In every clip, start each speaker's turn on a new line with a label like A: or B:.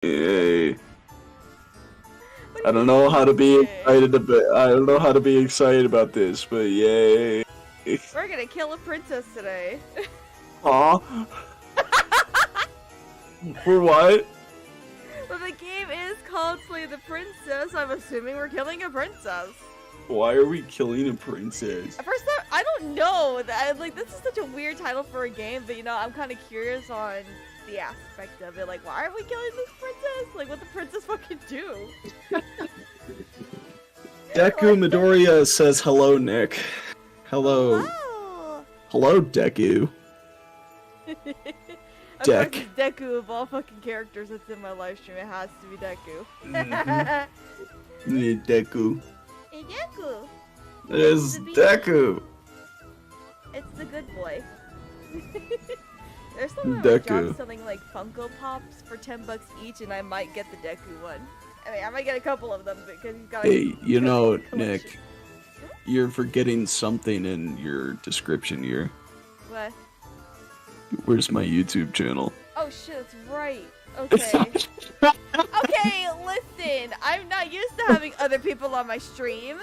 A: Yay.
B: What
A: I
B: do
A: don't
B: you
A: know how to be
B: mean?
A: excited about. I don't know how to be excited about this, but yay.
B: We're gonna kill a princess today.
A: Huh? For what?
B: Well, the game is called Slay the Princess. I'm assuming we're killing a princess.
A: Why are we killing a princess?
B: At first, I don't know. Like, this is such a weird title for a game, but you know, I'm kind of curious on the aspect of it. Like, why are we killing this princess? Like, what the princess fucking do?
A: Deku Midoriya says hello, Nick. Hello.
B: Wow.
A: Hello, Deku.
B: Of course, it's Deku of all fucking characters that's in my live stream. It has to be Deku.
A: Deku.
B: Hey, Deku.
A: It's Deku.
B: It's the good boy. There's someone
A: Deku.
B: job selling like Funko Pops for $10 each, and I might get the Deku one. I mean, I might get a couple of them because he's got.
A: Hey, you know,
B: collection.
A: Nick, you're forgetting something in your description here.
B: What?
A: Where's my YouTube channel?
B: Oh shit, that's right. Okay. Okay, listen. I'm not used to having other people on my stream,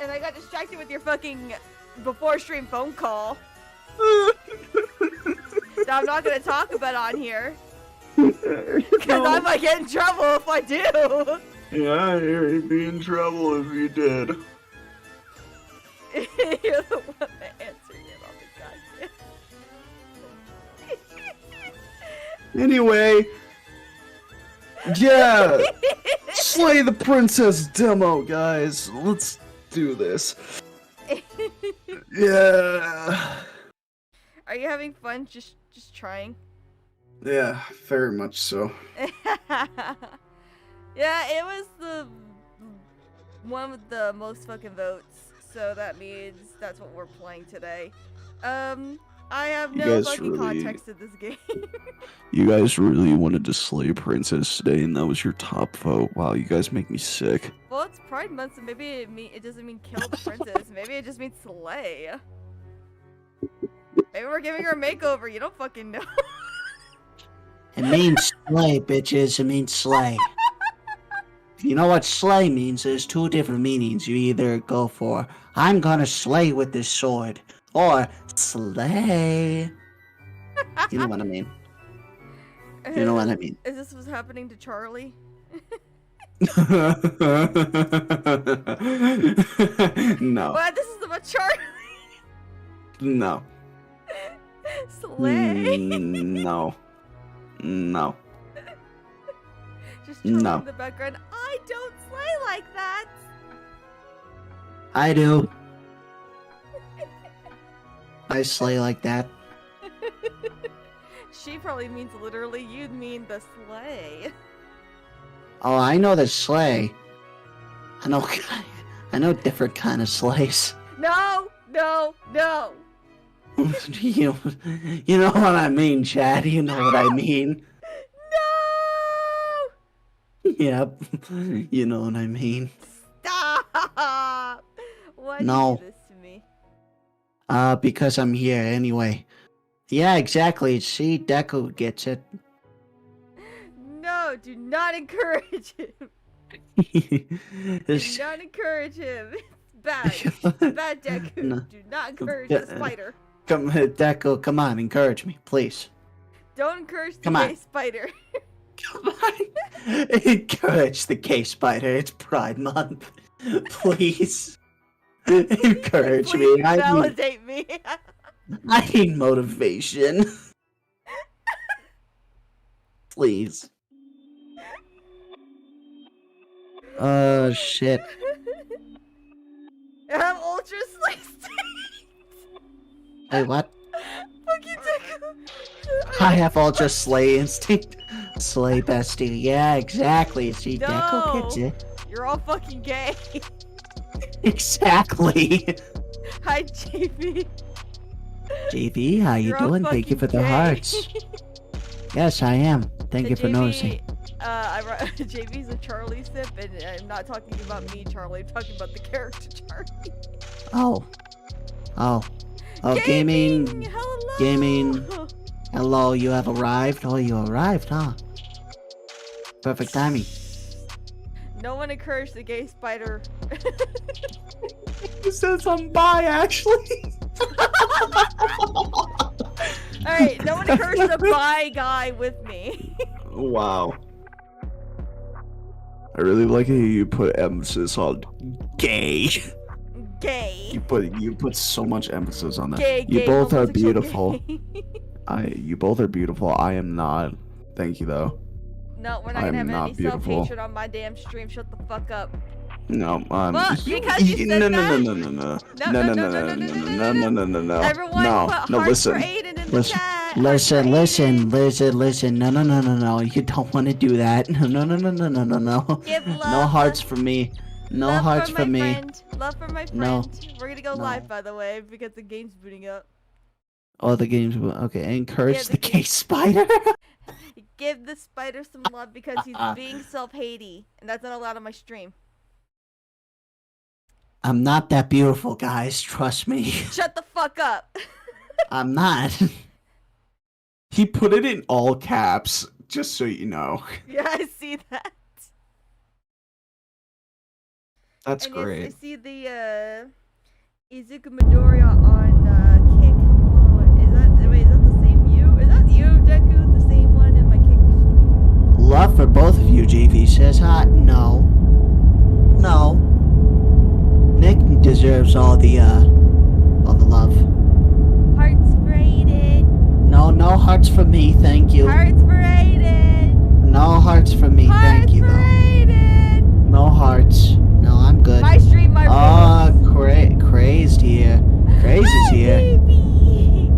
B: and I got distracted with your fucking before stream phone call. That I'm not gonna talk about on here. Because I might get in trouble if I do.
A: Yeah, you'd be in trouble if you did.
B: You're the one that answered it all the goddamn.
A: Anyway, yeah, Slay the Princess demo, guys. Let's do this. Yeah.
B: Are you having fun just trying?
A: Yeah, very much so.
B: Yeah, it was the one with the most fucking votes, so that means that's what we're playing today. I have
A: You
B: no
A: guys
B: fucking
A: really-
B: context to this game.
A: You guys really wanted to slay Princess today, and that was your top vote. Wow, you guys make me sick.
B: Well, it's Pride Month, so maybe it doesn't mean kill the princess. Maybe it just means slay. Maybe we're giving her a makeover. You don't fucking know.
C: It means slay, bitches. It means slay. If you know what slay means, there's two different meanings. You either go for, I'm gonna slay with this sword, or slay. You know what I mean. You know what I mean.
B: Is this what's happening to Charlie?
A: No.
B: What? This is about Charlie.
A: No.
B: Slay.
A: No. No.
B: Just Charlie
A: No.
B: in the background. I don't slay like that.
C: I do. I slay like that.
B: She probably means literally. You'd mean the slay.
C: Oh, I know the slay. I know different kind of slays.
B: No, no, no.
C: you know what I mean, Chad. You know what I mean.
B: No!
C: Yep. You know what I mean.
B: Stop! Why
C: No.
B: do you do this to me?
C: Because I'm here anyway. Yeah, exactly. See, Deku gets it.
B: No, do not encourage him. Do
C: This-
B: not encourage him. It's bad. It's bad, Deku.
C: No.
B: Do not encourage the spider.
C: Come, Deku, come on, encourage me, please.
B: Don't encourage the
C: Come on.
B: gay spider.
C: Come on. Encourage the gay spider. It's Pride Month. Please. Encourage
B: Please
C: me. I
B: validate me.
C: need motivation. Please. Oh, shit.
B: I have ultra slice.
C: Hey, what?
B: Fucking Deku.
C: I have Ultra Slay Instinct. Slay bestie. Yeah, exactly. See, Deku gets
B: No.
C: it.
B: You're all fucking gay.
C: Exactly.
B: Hi, JB.
C: JV, how you
B: You're all
C: doing? Thank you for
B: fucking
C: the
B: gay.
C: hearts. Yes, I am. Thank you for
B: JB,
C: noticing.
B: JB's a Charlie sip, and I'm not talking about me, Charlie. I'm talking about the character Charlie.
C: Oh. Oh. Oh, gaming.
B: Hello.
C: Gaming. Hello, you have arrived? Oh, you arrived, huh? Perfect timing.
B: No one encouraged the gay spider.
A: It says I'm bi, actually.
B: Alright, no one encouraged the bi guy with me.
A: Wow. I really like how you put emphasis on gay.
B: Gay.
A: You put so much emphasis on that.
B: Gay,
A: You
B: gay,
A: both are
B: homosexual,
A: beautiful.
B: gay.
A: You both are beautiful. I am not. Thank you though.
B: No, we're not
A: I'm
B: gonna have
A: not
B: any
A: beautiful.
B: self-hatred on my damn stream. Shut the fuck up.
A: No,
B: Well, because you said
A: no,
B: that-
A: no, no, no, no, no, no, no, no, no, no, no, no.
B: Everyone
A: No,
B: put
A: no,
B: hearts
A: listen.
B: for Aiden in the
C: Listen,
B: chat.
C: Listen,
B: Hearts for Aiden.
C: listen. No. You don't want to do that. No.
B: Give love.
C: No hearts for me. No
B: Love
C: hearts
B: for
C: for
B: my
C: me.
B: friend. Love for my friend.
C: No.
B: We're gonna go
C: No.
B: live, by the way, because the game's booting up.
C: Oh, the game's okay. Encourage
B: Yeah,
C: the
B: the
C: gay spider.
B: Give the spider some love because he's being self-hatey, and that's not allowed on my stream.
C: I'm not that beautiful, guys. Trust me.
B: Shut the fuck up.
C: I'm not.
A: He put it in all caps, just so you know.
B: Yeah, I see that.
A: That's
B: And yes,
A: great.
B: I see the Izuku Midoriya on Kick. Oh, is that the same you? Is that you, Deku? The same one in my Kick stream?
C: Love for both of you, GV says hot. No. Nick deserves all the love.
B: Hearts for Aiden.
C: No hearts for me, thank you.
B: Hearts for Aiden.
C: No hearts for me,
B: Hearts
C: thank you
B: for
C: though.
B: Aiden.
C: No hearts. No, I'm good.
B: My stream, my rules.
C: Crazed here. Craze is
B: Hi,
C: here.
B: baby.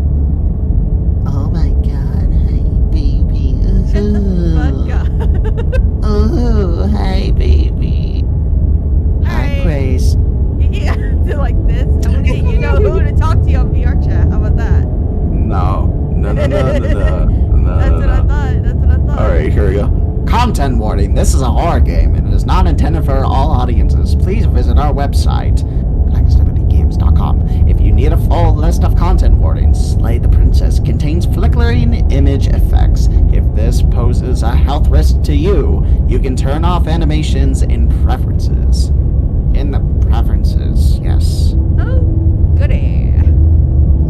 C: Oh my god, hi baby.
B: Shut the fuck up.
C: Oh, hi baby. Hi,
B: Alright.
C: Craze.
B: Yeah, do like this. I'm gonna get you know who to talk to you on VR chat. How about that?
A: No.
B: That's what I thought.
A: Alright, here we go.
C: Content warning, this is a horror game and it is not intended for all audiences. Please visit our website, blackstabilitygames.com. If you need a full list of content warnings, Slay the Princess contains flickering image effects. If this poses a health risk to you, you can turn off animations in preferences. In the preferences, yes.
B: Oh, goody.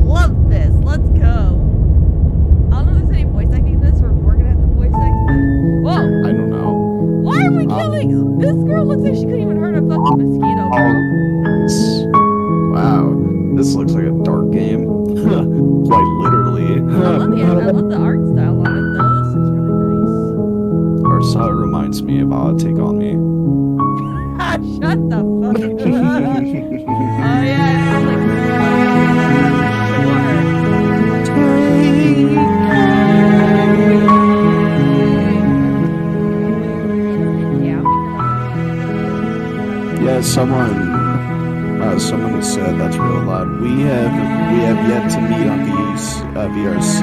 B: Love this. Let's go. I don't know if there's any voice acting in this or if we're gonna have the voice act, but... Whoa!
A: I don't know.
B: Why are we killing... This girl looks like she couldn't even hurt a fucking mosquito, bro.
A: Wow, this looks like a dark game. Quite literally.
B: I love the art style on it, though. This looks really
A: Our style reminds me of Take On Me.
B: nice. Shut the fuck up. Oh, yeah, it sounds like...
A: Yeah, someone has said that's real loud. We have yet to meet on these VRC.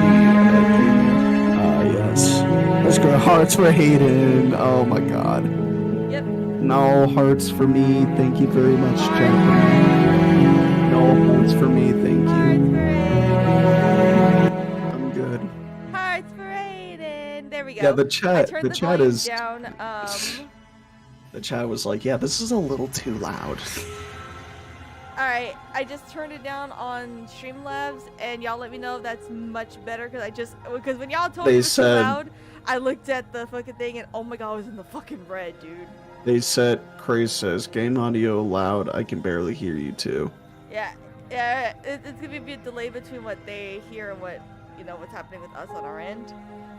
A: Yes. Let's go. Hearts for Hayden. Oh my God.
B: Yep.
A: No hearts for me. Thank you very much, Jennifer. No hearts for me. Thank you. I'm good.
B: Hearts for Aiden. There we go.
A: Yeah, the
B: I
A: chat.
B: turned
A: The
B: the
A: chat
B: volume
A: is.
B: down.
A: The chat was like, yeah, this is a little too loud.
B: Alright, I just turned it down on Streamlabs, and y'all let me know if that's much better, because when y'all told me
A: They
B: it was too
A: said-
B: loud, I looked at the fucking thing, and oh my god, I was in the fucking red, dude.
A: They said, Craze says, game audio loud. I can barely hear you too.
B: Yeah, it's gonna be a delay between what they hear and what, what's happening with us on our end.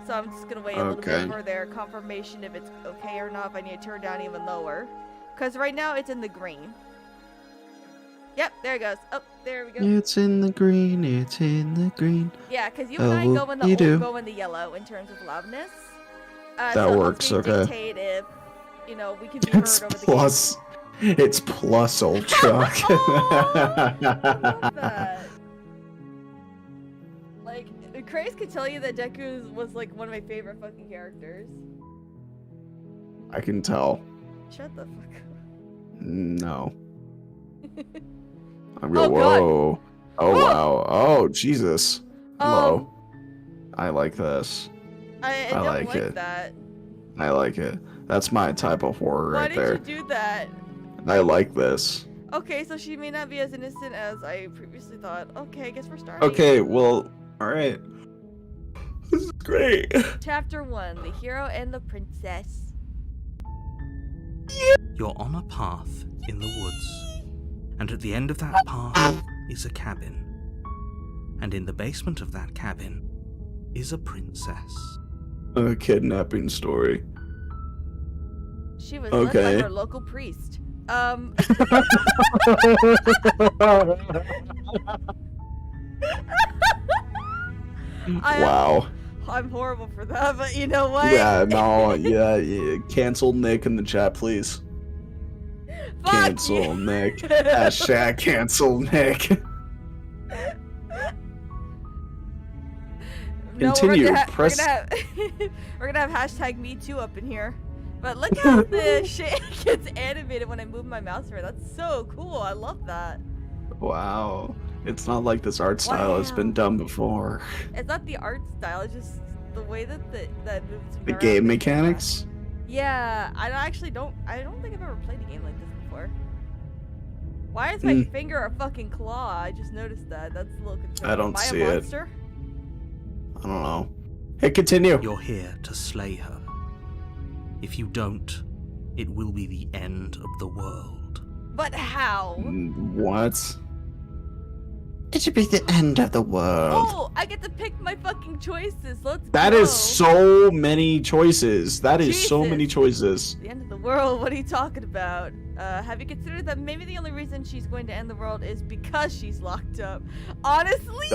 B: So I'm just gonna wait a little
A: Okay.
B: bit for their confirmation if it's okay or not, if I need to turn down even lower. Because right now it's in the green. Yep, there it goes. Oh, there we go.
A: It's in the green, it's in the green.
B: Yeah, because you and I
A: Oh,
B: go in the
A: you do.
B: go in the yellow in terms of loudness.
A: That
B: so it
A: works,
B: helps me
A: okay.
B: dictate if, we can be heard
A: It's
B: over the
A: plus. It's plus ultra.
B: I love that. Like, Craze could tell you that Deku was like one of my favorite fucking characters.
A: I can tell.
B: Shut the fuck up.
A: No. I'm
B: Oh,
A: going,
B: God.
A: whoa. Oh,
B: Whoa.
A: wow. Oh, Jesus. Hello.
B: Um,
A: I like this.
B: I
A: I
B: don't
A: like
B: like
A: it.
B: that.
A: I like it. That's my type of horror
B: Why
A: right
B: did
A: there.
B: you do that?
A: I like this.
B: Okay, so she may not be as innocent as I previously thought. Okay, I guess we're starting.
A: Okay, well, alright. This is great.
B: Chapter 1, The Hero and the Princess.
D: You're on a path in the woods, and at the end of that path is a cabin. And in the basement of that cabin is a princess.
A: A kidnapping story.
B: She was led
A: Okay.
B: by her local priest.
A: Wow.
B: I'm horrible for that, but you know what?
A: Yeah, no, yeah. Cancel Nick in the chat, please.
B: Fuck
A: Cancel
B: you.
A: Nick. Hashtag cancel Nick.
B: No,
A: Continue.
B: We're gonna have hashtag me too up in here. But look how the shit gets animated when I move my mouse around. That's so cool. I love that.
A: Wow. It's not like this art style has been done before.
B: It's not the art style. It's just the way that that moves.
A: The
B: around
A: game
B: is
A: mechanics?
B: Yeah, I don't think I've ever played a game like this before. Why is my finger a fucking claw? I just noticed that. That's a little concerning.
A: I don't
B: Am I
A: see
B: a
A: it.
B: monster?
A: I don't know. Hey, continue.
D: You're here to slay her. If you don't, it will be the end of the world.
B: But how?
A: What?
C: It should be the end of the world.
B: Oh, I get to pick my fucking choices. Let's go.
A: That is so many choices. That is so many
B: Jesus.
A: choices.
B: The end of the world? What are you talking about? Have you considered that maybe the only reason she's going to end the world is because she's locked up? Honestly,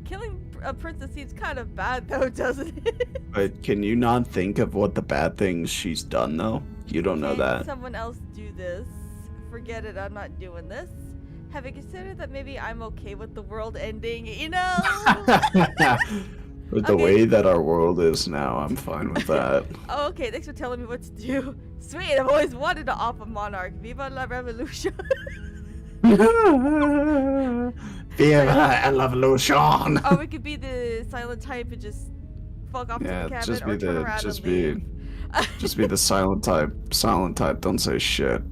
B: killing a princess seems kind of bad though, doesn't it?
A: But can you not think of what the bad things she's done, though? You don't know
B: Can
A: that.
B: someone else do this? Forget it, I'm not doing this. Have you considered that maybe I'm okay with the world ending? You know?
A: With the
B: Okay.
A: way that our world is now, I'm fine with that.
B: Oh, okay, thanks for telling me what to do. Sweet, I've always wanted to off a monarch. Viva la revolution.
C: Viva la revolution!
B: Or we could be the silent type and just fuck off to the
A: Yeah,
B: cabin
A: just be
B: or turn
A: the
B: around
A: just
B: and
A: be
B: leave.
A: just be the silent type. Silent type. Don't say shit.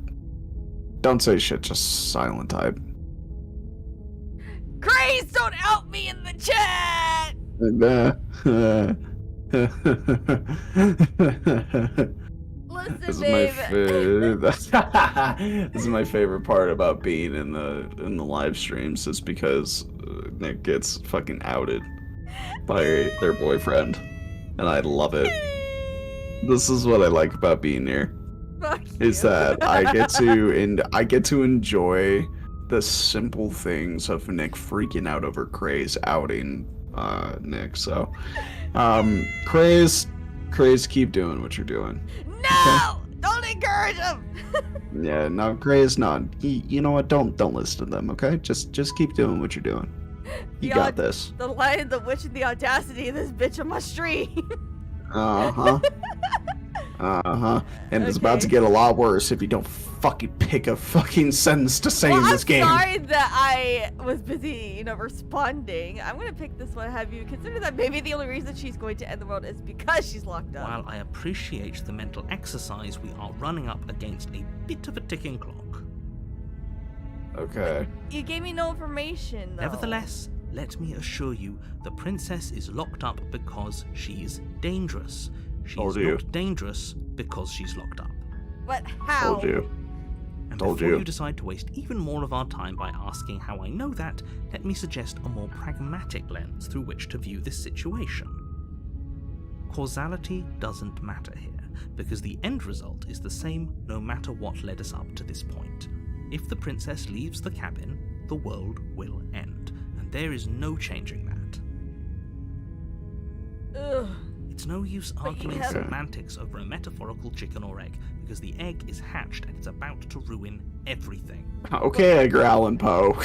A: Don't say shit. Just silent type.
B: Grace, don't out me in the chat! Listen,
A: This is
B: babe.
A: this is my favorite part about being in the live streams is because Nick gets fucking outed by their boyfriend, and I love it. This is what I like about being here.
B: Fuck
A: Is
B: you.
A: that I get to enjoy the simple things of Nick freaking out over Craze outing Nick. So, Craze, keep doing what you're doing.
B: No! Don't encourage him!
A: Yeah, no, Craze, no. You know what? Don't listen to them. Okay, just keep doing what you're doing. You
B: The
A: got
B: aud-
A: this.
B: The lion, the witch, and the audacity of this bitch on my stream.
A: Uh huh. And it's about to
B: Okay.
A: get a lot worse if you don't fucking pick a fucking sentence to say
B: Well,
A: in this
B: I'm
A: game.
B: sorry that I was busy, responding. I'm gonna pick this one. Have you considered that maybe the only reason she's going to end the world is because she's locked up?
D: While I appreciate the mental exercise, we are running up against a bit of a ticking clock.
A: Okay.
B: You gave me no information, though.
D: Nevertheless, let me assure you, the princess is locked up because she's dangerous. She's
A: Told you.
D: not dangerous because she's locked up.
B: But how?
A: Told you.
D: And
A: Told
D: before
A: you.
D: you decide to waste even more of our time by asking how I know that, let me suggest a more pragmatic lens through which to view this situation. Causality doesn't matter here, because the end result is the same no matter what led us up to this point. If the princess leaves the cabin, the world will end, and there is no changing that.
B: Ugh.
D: It's no use
B: But you
D: arguing
B: have-
D: semantics over a metaphorical chicken or egg, because the egg is hatched and it's about to ruin everything.
A: Okay, Edgar Allan Poe.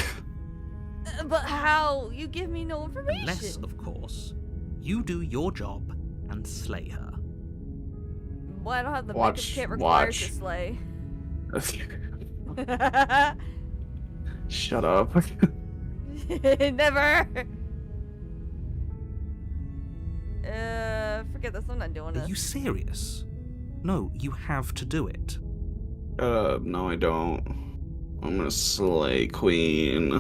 B: But how? You give me no information.
D: Unless, of course, you do your job and slay her.
B: Well, I don't have the
A: Watch-
B: makeup kit required
A: watch.
B: to slay.
A: Shut up.
B: Never. Forget this. I'm not doing
D: Are
B: this.
D: you serious? No, you have to do it.
A: No, I don't. I'm gonna slay Queen.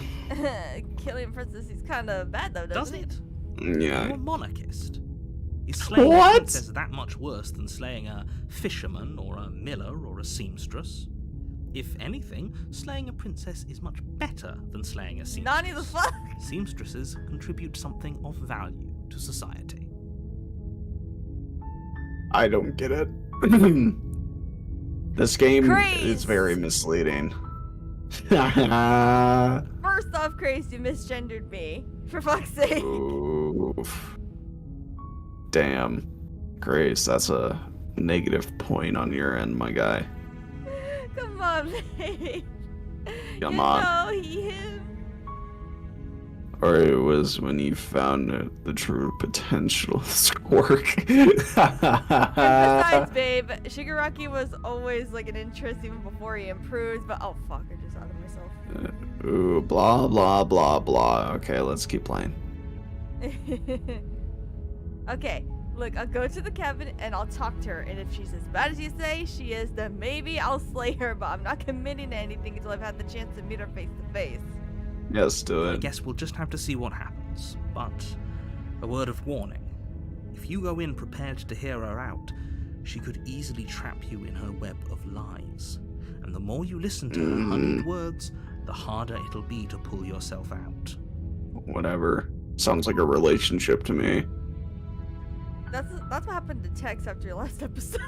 B: Killing princess is kind of bad though,
D: Does
B: doesn't
D: it?
A: Yeah.
D: You're a monarchist. Is slaying a
A: What?
D: princess that much worse than slaying a fisherman or a miller or a seamstress? If anything, slaying a princess is much better than slaying a seamstress.
B: Nani the fuck?
D: Seamstresses contribute something of value to society.
A: I don't get it. This game
B: Craze.
A: is very misleading.
B: First off, Craze, you misgendered me. For fuck's sake.
A: Oof. Damn. Grace, that's a negative point on your end, my guy.
B: Come on, babe.
A: Come on.
B: No, he him.
A: Or it was when you found the true potential of Squirk.
B: And besides, babe, Shigaraki was always like an interest even before he improves, but oh fuck, I just outed myself.
A: Ooh, blah, blah, blah, blah. Okay, let's keep playing.
B: Okay, look, I'll go to the cabin and I'll talk to her, and if she's as bad as you say she is, then maybe I'll slay her, but I'm not committing to anything until I've had the chance to meet her face to face.
A: Yes, do
D: I
A: it.
D: guess we'll just have to see what happens. But a word of warning. If you go in prepared to hear her out, she could easily trap you in her web of lies. And the more you listen to her honeyed words, the harder it'll be to pull yourself out.
A: Whatever. Sounds like a relationship to me.
B: That's what happened to Tex after your last episode.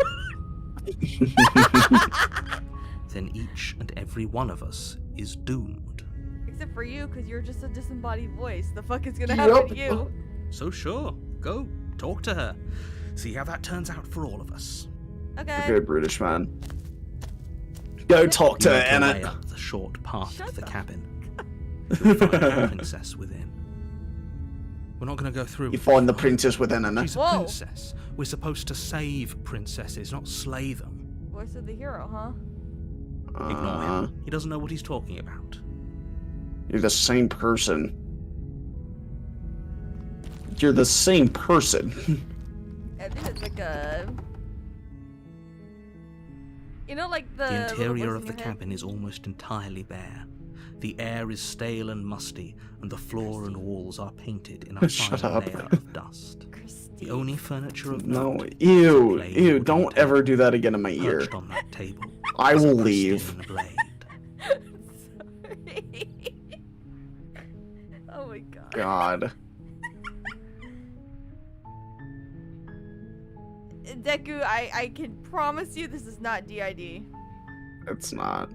D: Then each and every one of us is doomed.
B: Except for you, because you're just a disembodied voice. The fuck is gonna happen to you?
D: So sure, go, talk to her. See how that turns out for all of us.
B: Okay.
A: Okay, British man. Go talk to
D: You make your way
A: Anna.
D: up the short path
B: Shut
D: to the
B: the
D: cabin. You'll find the princess within. We're not going to go through.
A: You
D: with
A: find the
D: it.
A: princess within Anna.
D: She's a
B: Whoa.
D: princess. We're supposed to save princesses, not slay them.
B: Voice of the hero, huh?
D: Ignore him. He doesn't know what he's talking about.
A: You're the same person. You're the same person.
B: I think it's like a... You know, like the...
D: The
B: little
D: interior
B: voice
D: of
B: in
D: the
B: your head?
D: cabin is almost entirely bare. The air is stale and musty, and the floor and walls are painted in a
A: Shut
D: fine
A: up.
D: layer of dust.
B: Christine.
D: The only furniture of
A: No,
D: note
A: ew,
D: Blade
A: ew,
D: wooden
A: don't
D: table
A: ever do that again in my ear.
D: perched on that table.
A: I
D: is a
A: will
D: pristine
A: leave.
D: blade.
B: Sorry. Oh my god.
A: God.
B: Deku, I can promise you this is not DID.
A: It's not.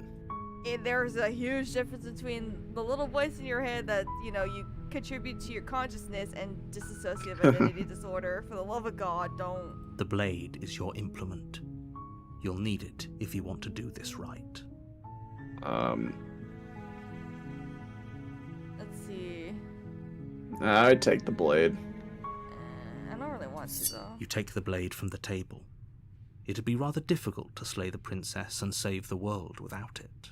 B: There's a huge difference between the little voice in your head that, you know, you contribute to your consciousness and dissociative identity disorder. For the love of God, don't.
D: The blade is your implement. You'll need it if you want to do this right.
B: Let's see.
A: I'd take the blade.
B: I don't really want to, though.
D: You take the blade from the table. It'd be rather difficult to slay the princess and save the world without it.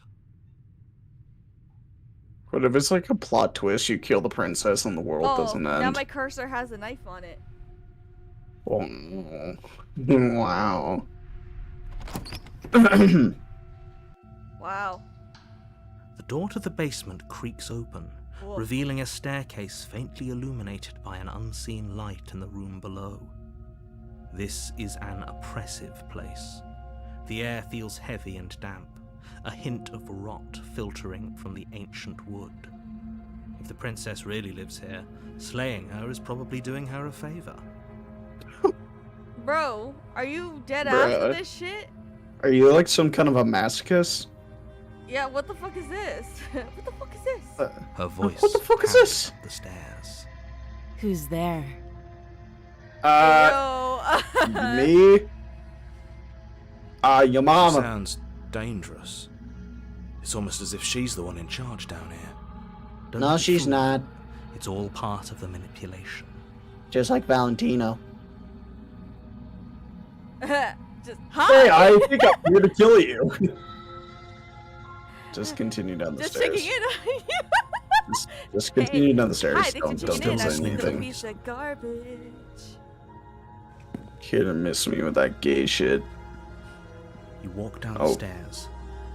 A: But if it's like a plot twist, you kill the princess and the world doesn't end.
B: Now my cursor has a knife on it.
A: Oh. Wow.
B: Wow.
D: The door to the basement creaks open,
B: Whoa.
D: revealing a staircase faintly illuminated by an unseen light in the room below. This is an oppressive place. The air feels heavy and damp, a hint of rot filtering from the ancient wood. If the princess really lives here, slaying her is probably doing her a favor.
B: Bro, are you dead ass
A: Bruh.
B: with this shit?
A: Are you like some kind of a masochist?
B: Yeah, what the fuck is this? What the fuck is this?
D: Her voice
A: What the fuck is
D: pounded
A: this?
D: up the stairs.
E: Who's there?
B: Yo.
A: Me? Your
D: She
A: mama.
D: sounds dangerous. It's almost as if she's the one in charge down here. Don't
C: No,
D: be
C: she's
D: fooled.
C: not.
D: It's all part of the manipulation.
C: Just like Valentino.
B: Just hi.
A: Hey, I think I'm here to kill you. Just continue down the
B: Just
A: stairs.
B: checking in.
A: Just continue down the stairs.
B: Hi, thanks for
A: Don't
B: checking in.
A: say
B: I'm just a
A: anything.
B: piece of garbage.
A: Kid and miss me with that gay shit.
D: You walk down the stairs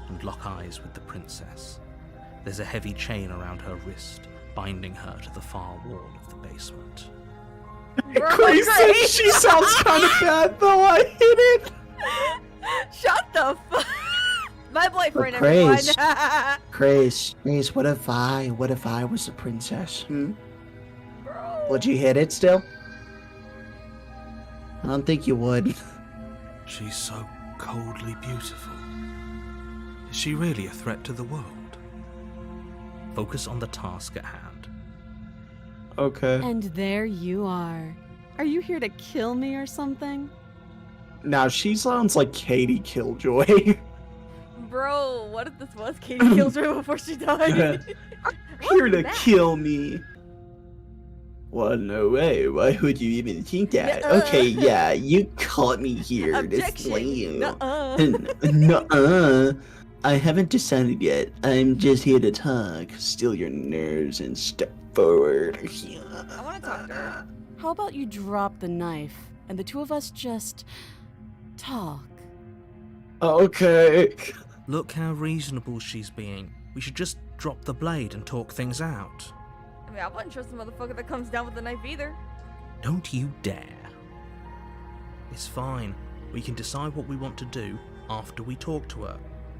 D: and lock eyes with the princess. There's a heavy chain around her wrist, binding her to the far wall of the basement.
B: Bro,
A: Grace said
B: Grace!
A: she sounds kind of bad, though. I hit it.
B: Shut the fuck. My boyfriend,
C: But
B: everyone.
C: Grace, what if I was the princess?
B: Bro.
C: Would you hit it still? I don't think you would.
D: She's so coldly beautiful. Is she really a threat to the world? Focus on the task at hand.
A: Okay.
E: And there you are. Are you here to kill me or something?
A: Now she sounds like Katie Killjoy.
B: Bro, what if this was Katie Killjoy before she died?
A: Here to
B: What's that?
A: kill me. Well, no way. Why would you even think that?
B: Nuh-uh.
A: Okay, yeah, you caught me here.
B: Objection. Nuh-uh.
A: Nuh-uh. I haven't decided yet. I'm just here to talk. Still your nerves and step forward.
B: I want to talk to her.
E: How about you drop the knife and the two of us just talk?
A: Okay.
D: Look how reasonable she's being. We should just drop the blade and talk things out.
B: I mean, I wouldn't trust the motherfucker that comes down with a knife either.
D: Don't you dare. It's fine. We can decide what we want to do after we talk to her.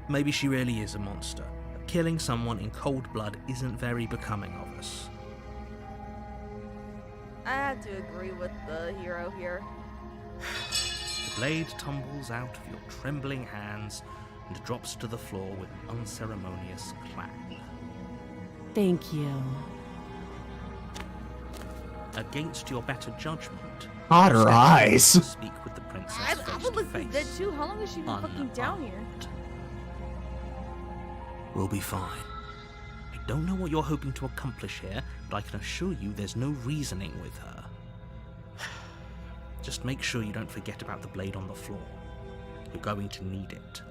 D: Maybe she really is a monster. But killing someone in cold blood isn't very becoming of us.
B: I have to agree with the hero here.
D: The blade tumbles out of your trembling hands and drops to the floor with an unceremonious clang.
E: Thank you.
D: Against your better judgment,
A: Hot her
D: step
A: eyes.
D: forward to speak with the princess
B: I
D: face
B: would
D: to
B: look dead
D: face.
B: too. How long has she been fucking down here?
D: Unarmed. We'll be fine. I don't know what you're hoping to accomplish here, but I can assure you there's no reasoning with her. Just make sure you don't forget about the blade on the floor. You're going to need it.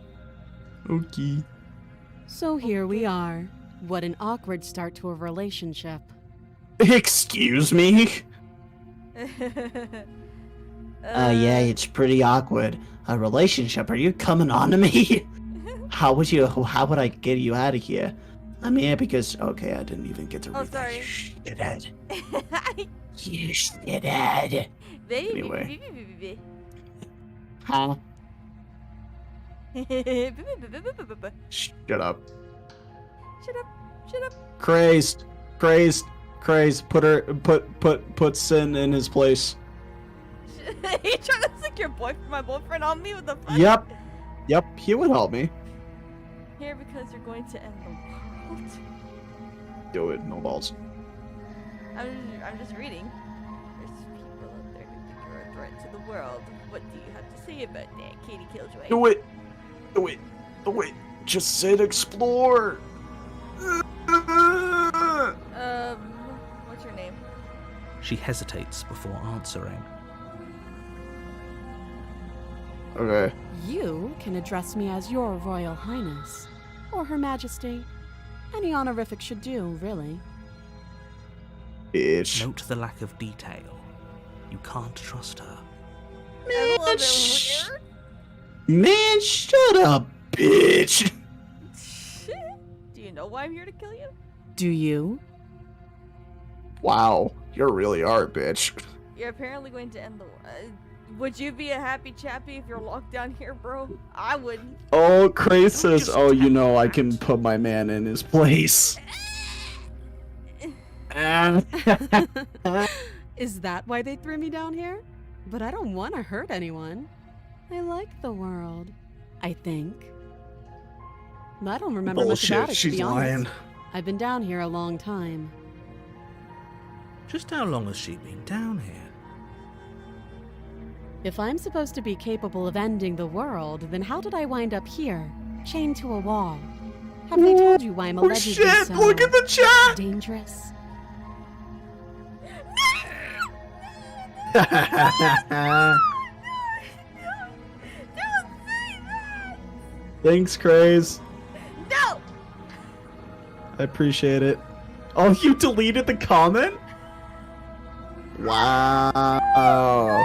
A: Okay.
E: So here we are. What an awkward start to a relationship.
A: Excuse me?
C: Yeah, it's pretty awkward. A relationship? Are you coming on to me? How would I get you out of here? I'm here because, okay, I didn't even get to read
B: Oh,
C: that.
B: sorry.
C: You shithead. You shithead. Anyway. Huh?
A: Shut up.
B: Shut up. Shut up.
A: Crazed. Put Sin in his place.
B: You trying to stick my boyfriend on me with the fuck?
A: Yep, he would help me.
B: Here because you're going to end the world.
A: Do it, no balls.
B: I'm just reading. There's people out there who think you're a threat to the world. What do you have to say about that, Katie Killjoy?
A: Do it. Just sit, explore.
B: What's your name?
D: She hesitates before answering.
A: Okay.
E: You can address me as Your Royal Highness, or Her Majesty. Any honorific should do, really.
A: Bitch.
D: Note the lack of detail. You can't trust her.
B: A little bit weird.
A: Man, shut up, bitch.
B: Do you know why I'm here to kill you?
E: Do you?
A: Wow, you really are, bitch.
B: You're apparently going to end the world. Would you be a happy chappy if you're locked down here, bro? I wouldn't.
A: Oh, Cray says,
D: just
A: oh, you know, I
D: attack
A: can
D: that.
A: put my man in his place.
E: Is that why they threw me down here? But I don't want to hurt anyone. I like the world, I think. I don't remember much
A: Bullshit,
E: about it, to
A: she's
E: be honest.
A: lying.
E: I've been down here a long time.
D: Just how long has she been down here?
E: If I'm supposed to be capable of ending the world, then how did I wind up here, chained to a wall? Have they told you why I'm
A: Oh
E: allegedly
A: shit,
E: so
A: look at the chat!
E: dangerous?
B: Don't say that!
A: Thanks, Craze.
B: No!
A: I appreciate it. Oh, you deleted the comment? Wow.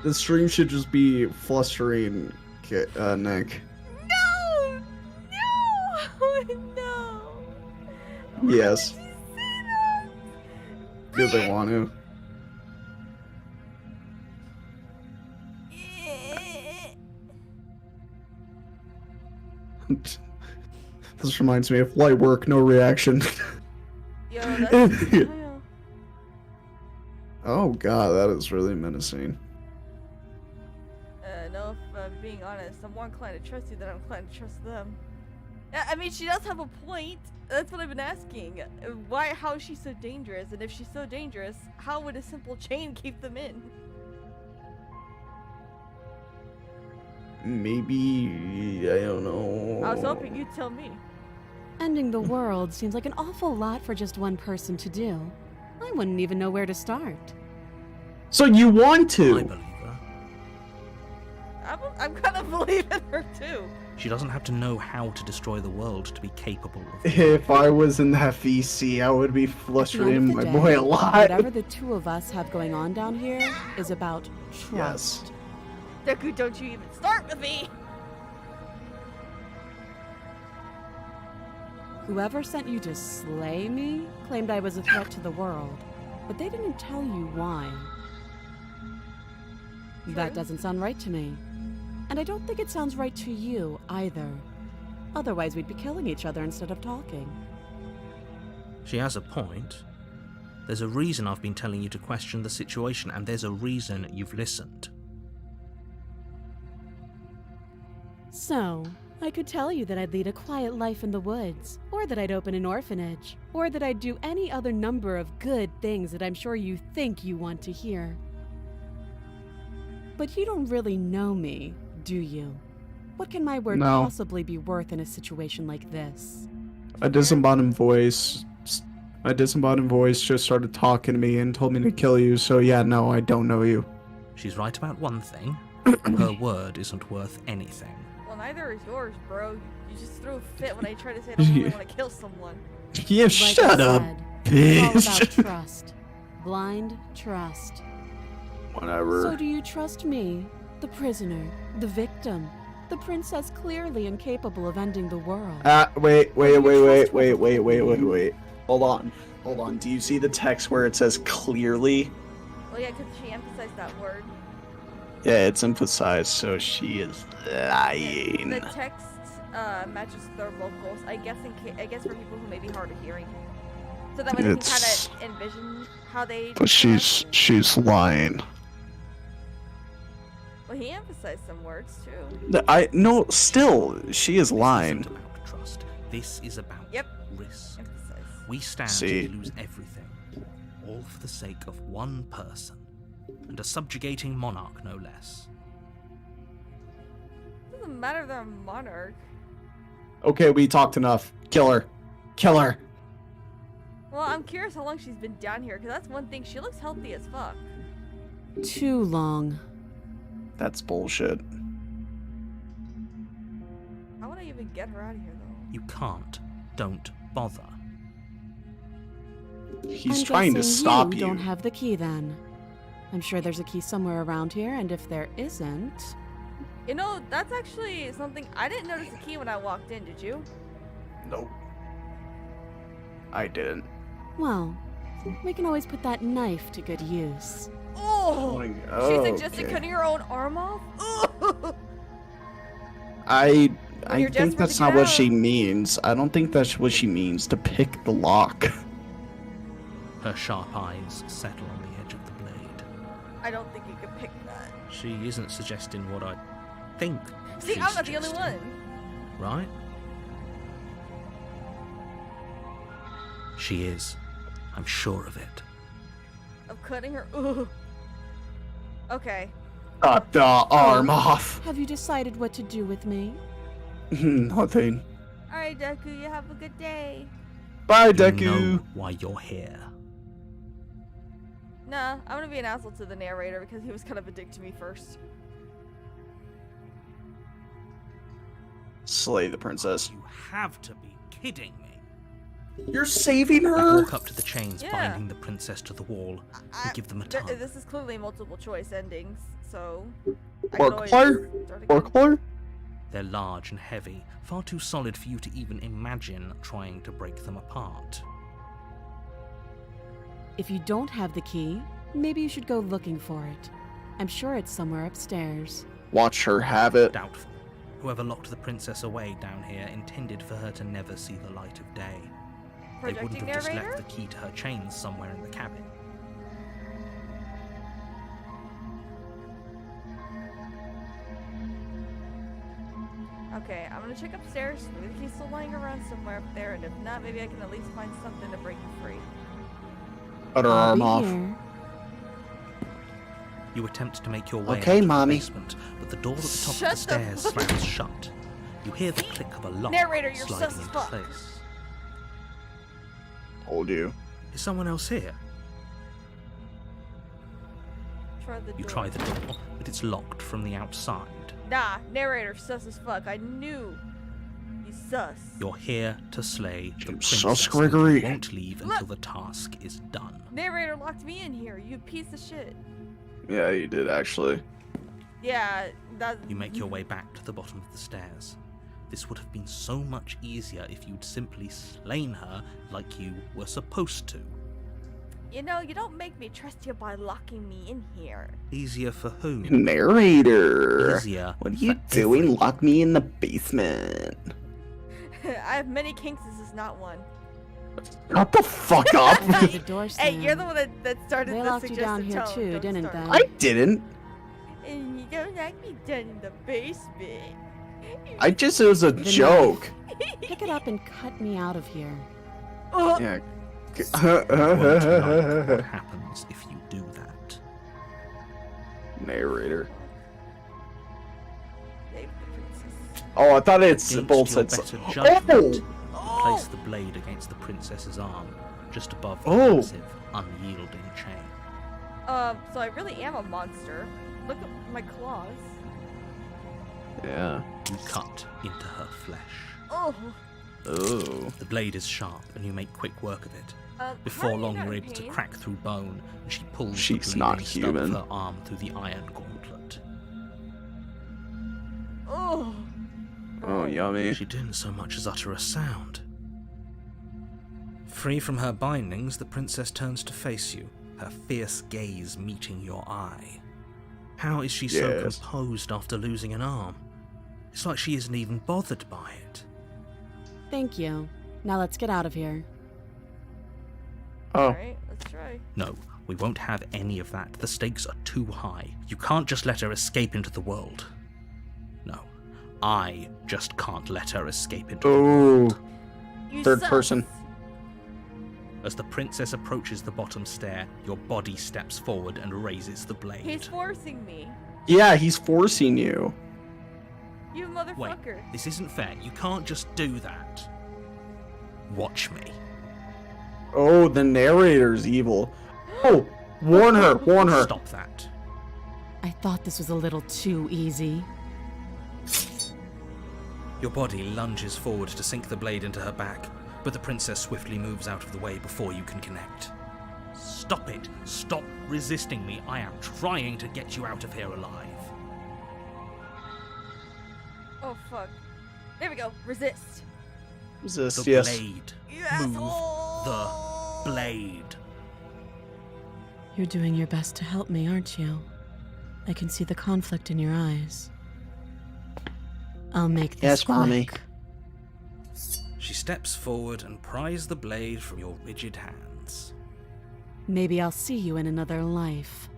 A: The stream should just be flustering Nick.
B: No! No! No!
A: Yes,
B: Why would you say that?
A: because I want to. This reminds me of light work, no reaction.
B: Yo, that's...
A: Oh god, that is really menacing.
B: No, if I'm being honest, I'm more inclined to trust you than I'm inclined to trust them. I mean, she does have a point. That's what I've been asking. How is she so dangerous? And if she's so dangerous, how would a simple chain keep them in?
A: Maybe, I don't know.
B: I was hoping you'd tell me.
E: Ending the world seems like an awful lot for just one person to do. I wouldn't even know where to start.
A: So you want
D: I
A: to?
D: believe her.
B: I'm kind of believing her too.
D: She doesn't have to know how to destroy the world to be capable of.
A: If I was in that VC, I would be
E: At the
A: flustering
E: end of
A: my
E: the
A: boy
E: day,
A: a lot.
E: Whatever the two of us have going on down here is about
A: Yes.
E: trust.
B: Deku, don't you even start with me!
E: Whoever sent you to slay me claimed I was a threat to the world, but they didn't tell you why. That doesn't sound right to me. And I don't think it sounds right to you either. Otherwise, we'd be killing each other instead of talking.
D: She has a point. There's a reason I've been telling you to question the situation, and there's a reason you've listened.
E: So, I could tell you that I'd lead a quiet life in the woods, or that I'd open an orphanage, or that I'd do any other number of good things that I'm sure you think you want to hear. But you don't really know me, do you? What can my word
A: No.
E: possibly be worth in a situation like this?
A: A disembodied voice just started talking to me and told me to kill you, so yeah, no, I don't know you.
D: She's right about one thing. Her word isn't worth anything.
B: Well, neither is yours, bro. You just threw a fit when I tried to say I don't really want to kill someone.
A: Yeah,
E: Like
A: shut
E: I
A: up,
E: said, it's all about
A: bitch.
E: trust. Blind trust.
A: Whatever.
E: So do you trust me, the prisoner, the victim, the princess clearly incapable of ending the world?
A: Wait.
E: trustworthy?
A: Hold on. Do you see the text where it says clearly?
B: Well, yeah, because she emphasized that word.
A: Yeah, it's emphasized, so she is lying.
B: The text matches their vocals. I guess for people who may be hard of hearing, so that way they can
A: It's-
B: kind of envision how they.
A: But she's lying.
B: Well, he emphasized some words too.
A: No, still, she is
D: This
A: lying.
D: isn't about trust. This is about
B: Yep.
D: risk.
B: Emphasize.
D: We stand
A: See.
D: to lose everything, all for the sake of one person, and a subjugating monarch no less.
B: Doesn't matter they're a monarch.
A: Okay, we talked enough. Kill her.
B: Well, I'm curious how long she's been down here, because that's one thing. She looks healthy as fuck.
E: Too long.
A: That's bullshit.
B: How would I even get her out of here, though?
D: You can't. Don't bother.
A: He's
E: I'm
A: trying to
E: guessing
A: stop
E: you
A: you.
E: don't have the key then. I'm sure there's a key somewhere around here, and if there isn't...
B: You know, that's actually something I didn't notice the key when I walked in. Did you?
A: Nope. I didn't.
E: Well, we can always put that knife to good use.
B: Oh! She suggested cutting her own arm off. Ooh!
A: I
B: you're
A: think
B: desperate
A: that's
B: to
A: not
B: get
A: what
B: out.
A: she means. I don't think that's what she means, to pick the lock.
D: Her sharp eyes settle on the edge of the blade.
B: I don't think you could pick that.
D: She isn't suggesting what I think.
B: See,
D: she's
B: I'm not the only
D: suggesting,
B: one.
D: Right? She is. I'm sure of it.
B: Of cutting her. Ooh. Okay.
A: Cut the arm off.
E: Have you decided what to do with me?
A: Nothing.
B: All right, Deku. You have a good day.
A: Bye,
D: You
A: Deku.
D: know why you're here.
B: Nah, I'm gonna be an asshole to the narrator because he was kind of a dick to me first.
A: Slay the princess.
D: You have to be kidding me.
A: You're saving
D: You
A: her?
D: walk up to the chains
B: Yeah.
D: binding the princess to the wall
B: I-
D: and give them a tug.
B: This is clearly multiple choice endings, so I
A: Or
B: could always
A: Claire?
B: start
A: Or
B: again.
A: Claire?
D: They're large and heavy, far too solid for you to even imagine trying to break them apart.
E: If you don't have the key, maybe you should go looking for it. I'm sure it's somewhere upstairs.
A: Watch her have it.
D: Doubtful. Whoever locked the princess away down here intended for her to never see the light of day. They wouldn't
B: Projecting
D: have just
B: narrator?
D: left the key to her chains somewhere in the cabin.
B: Okay, I'm gonna check upstairs. Maybe the key's still lying around somewhere up there, and if not, maybe I can at least find something to break you free.
A: Cut her
E: I'll
A: arm
E: be
A: off.
E: here.
D: You attempt to make your way
C: Okay,
D: out of
C: Mommy.
D: the basement, but the door at the top
B: Shut
D: of the
B: the
D: stairs
B: fuck-
D: slams shut. You hear the click of a lock
B: Narrator, you're
D: sliding
B: sus as
D: into
B: fuck.
D: place.
A: Told you.
D: Is someone else here?
B: Try the door.
D: You try the door, but it's locked from the outside.
B: Nah, narrator, sus as fuck. I knew you sus.
D: You're here to slay the
A: You
D: princess.
A: sus,
D: and
A: Gregory.
D: You won't leave
B: Look.
D: until the task is done.
B: Narrator locked me in here, you piece of shit.
A: Yeah, you did actually.
B: Yeah, that.
D: You make your way back to the bottom of the stairs. This would have been so much easier if you'd simply slain her like you were supposed to.
B: You know, you don't make me trust you by locking me in here.
D: Easier for whom?
A: Narrator.
D: Easier.
A: What are you
D: for
A: doing?
D: everyone.
A: Lock me in the basement.
B: I have many kinks, this is not one.
A: Shut the fuck up.
E: The door
B: Hey, you're
E: slammed.
B: the one that started
E: They
B: the
E: locked you down
B: suggested
E: here
B: tone.
E: too,
B: Don't
E: didn't
B: start.
E: they?
A: I didn't.
B: And you don't like me down in the basement.
A: It was a
E: knife.
A: joke.
E: Pick it up and cut me out of here.
B: Oh,
A: Yeah.
D: You won't like what happens if you do that.
A: Narrator.
B: save the princess.
A: Oh, I thought it's
D: Against
A: both
D: your
A: said.
D: better judgment,
B: Oh!
D: place the blade against the princess's arm, just above the
A: Oh.
D: massive, unyielding chain.
B: So I really am a monster. Look at my claws.
A: Yeah.
D: You cut into her flesh.
B: Oh.
A: Oh.
D: The blade is sharp, and you make quick work of it.
B: How
D: Before
B: are you
D: long,
B: not
D: you're
B: in
D: able to
B: pain?
D: crack through bone, and she pulls
A: She's
D: the
A: not
D: bleeding stub
A: human.
D: of her arm through the iron gauntlet.
B: Oh.
A: Oh, yummy.
D: She didn't so much as utter a sound. Free from her bindings, the princess turns to face you, her fierce gaze meeting your eye. How is she so
A: Yes.
D: composed after losing an arm? It's like she isn't even bothered by it.
E: Thank you. Now let's get out of here.
A: Oh.
B: Alright, let's try.
D: No, we won't have any of that. The stakes are too high. You can't just let her escape into the world. No, I just can't let her escape into the
A: Oh.
D: world.
B: You
A: Third
B: sus.
A: person.
D: As the princess approaches the bottom stair, your body steps forward and raises the blade.
B: He's forcing me.
A: Yeah, he's forcing you.
B: You
D: Wait,
B: motherfucker.
D: this isn't fair. You can't just do that. Watch me.
A: Oh, the narrator's evil. Oh, warn her, warn her.
D: Stop that.
E: I thought this was a little too easy.
D: Your body lunges forward to sink the blade into her back, but the princess swiftly moves out of the way before you can connect. Stop it! Stop resisting me! I am trying to get you out of here alive.
B: Oh fuck. There we go. Resist.
A: Resist,
D: The
A: yes.
D: blade.
B: You
D: Move
B: asshole.
D: the blade.
E: You're doing your best to help me, aren't you? I can see the conflict in your eyes. I'll make this
C: Yes,
E: quick.
C: Mommy.
D: She steps forward and pries the blade from your rigid hands.
E: Maybe I'll see you in another life.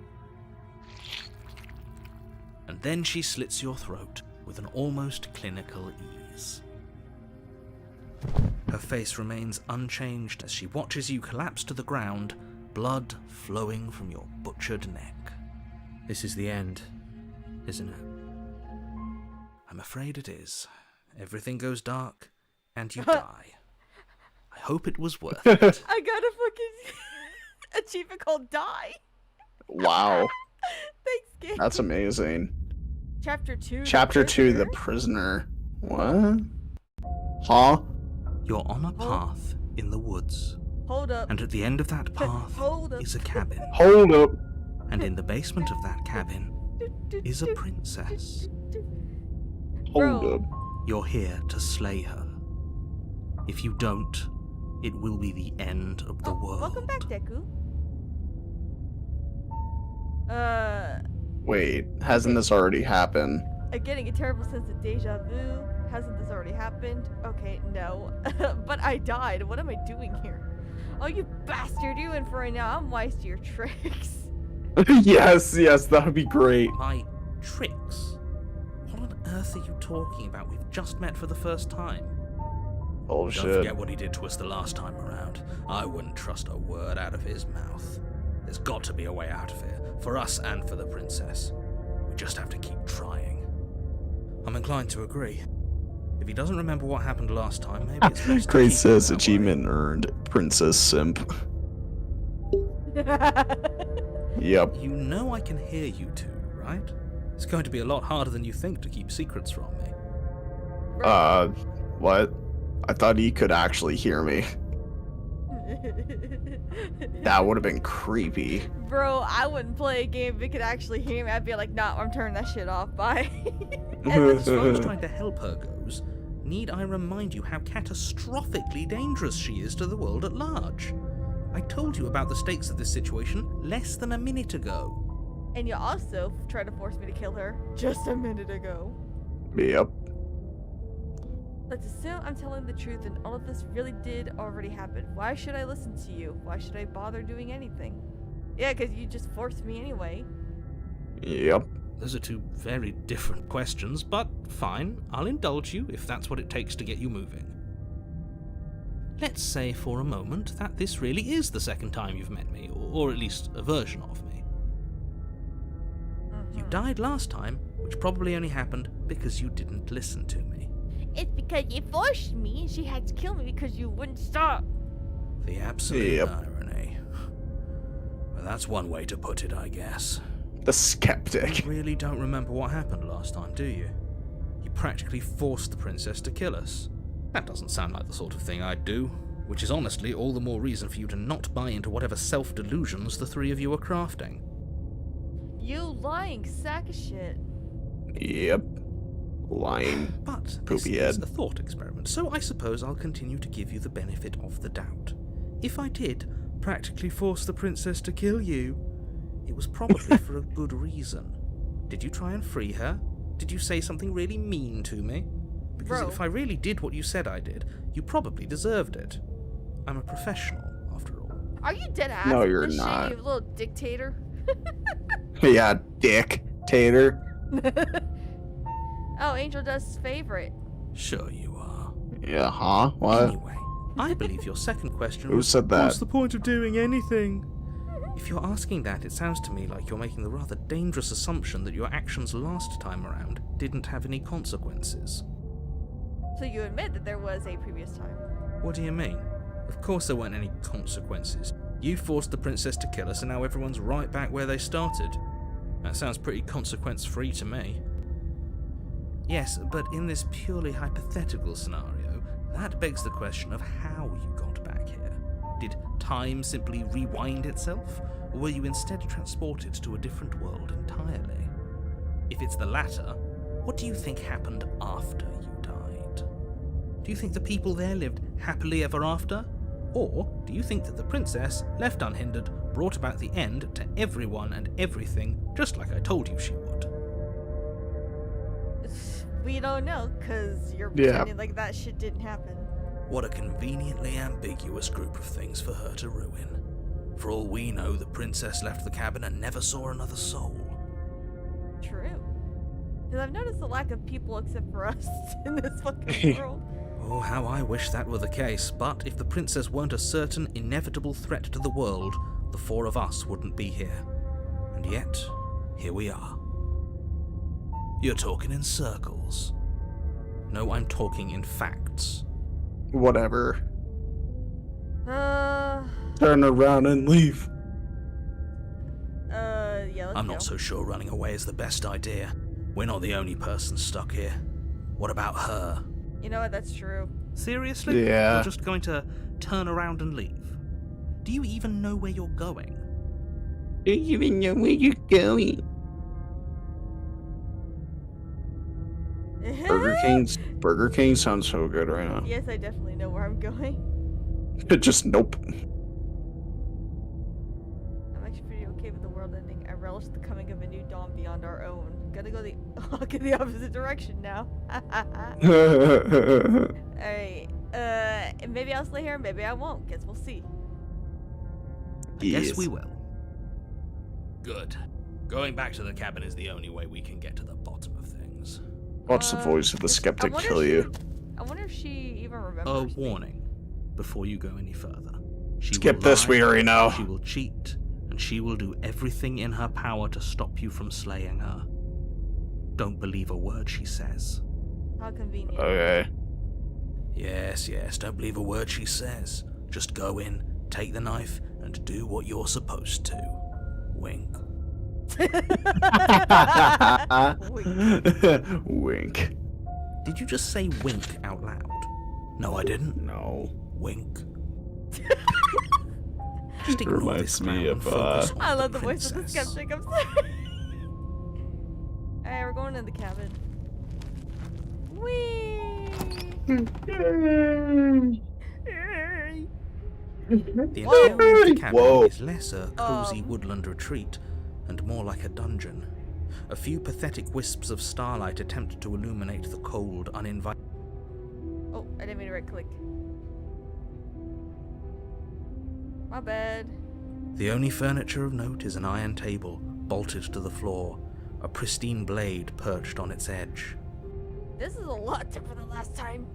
D: And then she slits your throat with an almost clinical ease. Her face remains unchanged as she watches you collapse to the ground, blood flowing from your butchered neck. This is the end, isn't it? I'm afraid it is. Everything goes dark, and you die. I hope it was worth it.
B: I got a fucking achievement called Die.
A: Wow,
B: Thanks, game.
A: that's amazing.
B: Chapter 2.
A: Chapter 2, The
B: Prisoner.
A: Prisoner. What? Huh?
D: You're on a path in the woods.
B: Hold up.
D: And at the end of that path
B: Hold up.
D: is a cabin.
A: Hold up.
D: And in the basement of that cabin is a princess.
A: Hold
B: Bro.
A: up.
D: You're here to slay her. If you don't, it will be the end of the world.
B: Welcome back, Deku.
A: Wait, hasn't this already happened?
B: I'm getting a terrible sense of deja vu. Hasn't this already happened? Okay, no. But I died. What am I doing here? Oh, you bastard. You in for it now. I'm wise to your tricks.
A: yes, that would be great.
D: My tricks? What on earth are you talking about? We've just met for the first time. Don't
A: Bullshit.
D: forget what he did to us the last time around. I wouldn't trust a word out of his mouth. There's got to be a way out of here, for us and for the princess. We just have to keep trying. I'm inclined to agree. If he doesn't remember what happened last time, maybe it's best to
A: Grace
D: keep it
A: says
D: that way.
A: achievement earned. Princess Simp. Yep.
D: You know I can hear you two, right? It's going to be a lot harder than you think to keep secrets from me.
A: What? I thought he could actually hear me. That would have been creepy.
B: Bro, I wouldn't play a game if it could actually hear me. I'd be like, nah, I'm turning that shit off. Bye.
D: As far as trying to help her goes, need I remind you how catastrophically dangerous she is to the world at large? I told you about the stakes of this situation less than a minute ago.
B: And you also tried to force me to kill her just a minute ago.
A: Yep.
B: Let's assume I'm telling the truth and all of this really did already happen. Why should I listen to you? Why should I bother doing anything? Yeah, because you just forced me anyway.
A: Yep.
D: Those are two very different questions, but fine, I'll indulge you if that's what it takes to get you moving. Let's say for a moment that this really is the second time you've met me, or at least a version of me. You died last time, which probably only happened because you didn't listen to me.
B: It's because you forced me and she had to kill me because you wouldn't stop.
D: The absolute
A: Yep.
D: irony. Well, that's one way to put it, I guess.
A: The skeptic.
D: You really don't remember what happened last time, do you? You practically forced the princess to kill us. That doesn't sound like the sort of thing I'd do, which is honestly all the more reason for you to not buy into whatever self-delusions the three of you are crafting.
B: You lying sack of shit.
A: Yep. Lying.
D: But this
A: Poopy
D: is
A: head.
D: a thought experiment, so I suppose I'll continue to give you the benefit of the doubt. If I did practically force the princess to kill you, it was probably for a good reason. Did you try and free her? Did you say something really mean to me? Because
B: Bro.
D: if I really did what you said I did, you probably deserved it. I'm a professional, after all.
B: Are you dead ass?
A: No,
B: with
A: you're
B: this
A: not.
B: Shit, you little dictator.
A: Yeah, dick. Tater.
B: Oh, Angel Dust's favorite.
D: Sure you are.
A: Yeah, huh? What?
D: Anyway, I believe your second question
A: Who
D: was,
A: said that?
D: what's the point of doing anything? If you're asking that, it sounds to me like you're making the rather dangerous assumption that your actions last time around didn't have any consequences.
B: So you admit that there was a previous time.
D: What do you mean? Of course there weren't any consequences. You forced the princess to kill us and now everyone's right back where they started. That sounds pretty consequence-free to me. Yes, but in this purely hypothetical scenario, that begs the question of how you got back here. Did time simply rewind itself, or were you instead transported to a different world entirely? If it's the latter, what do you think happened after you died? Do you think the people there lived happily ever after? Or do you think that the princess, left unhindered, brought about the end to everyone and everything, just like I told you she would?
B: We don't know, because you're
A: Yeah.
B: pretending like that shit didn't happen.
D: What a conveniently ambiguous group of things for her to ruin. For all we know, the princess left the cabin and never saw another soul.
B: True. Because I've noticed the lack of people except for us in this fucking world.
D: Oh, how I wish that were the case, but if the princess weren't a certain, inevitable threat to the world, the four of us wouldn't be here. And yet, here we are. You're talking in circles. No, I'm talking in facts.
A: Whatever.
B: Uh,
A: Turn around and leave.
B: yeah, let's
D: I'm
B: go.
D: not so sure running away is the best idea. We're not the only person stuck here. What about her?
B: You know what, that's true.
D: Seriously?
A: Yeah.
D: You're just going to turn around and leave? Do you even know where you're going?
C: Do you even know where you're going?
A: Burger King sounds so good right now.
B: Yes, I definitely know where I'm going.
A: Just nope.
B: I'm actually pretty okay with the world ending. I relish the coming of a new dawn beyond our own. Gotta go the opposite direction now. Alright. Maybe I'll stay here, maybe I won't. Guess we'll see.
D: I guess we will. Good. Going back to the cabin is the only way we can get to the bottom of things.
A: Watch the voice of the skeptic kill you.
B: I wonder if she even remembers.
D: A
B: me.
D: warning before you go any further. She
A: Skip
D: will
A: this,
D: lie,
A: we already know.
D: She will cheat, and she will do everything in her power to stop you from slaying her. Don't believe a word she says.
B: How convenient.
A: Okay.
D: Yes, don't believe a word she says. Just go in, take the knife, and do what you're supposed to. Wink.
A: Wink.
D: Did you just say wink out loud? No, I didn't.
A: No.
D: Wink. Just ignore
A: Reminds
D: this
A: me
D: clown and
A: of,
D: focus on
B: I love the voice of the
D: princess.
B: skeptic. I'm sorry. Alright, we're going in the cabin. Whee!
D: The interior of the cabin
A: Whoa.
D: is less a cozy woodland retreat and more like a dungeon. A few pathetic wisps of starlight attempt to illuminate the cold, uninviting.
B: Oh, I didn't mean to right click. My bad.
D: The only furniture of note is an iron table bolted to the floor, a pristine blade perched on its edge.
B: This is a lot different than last time.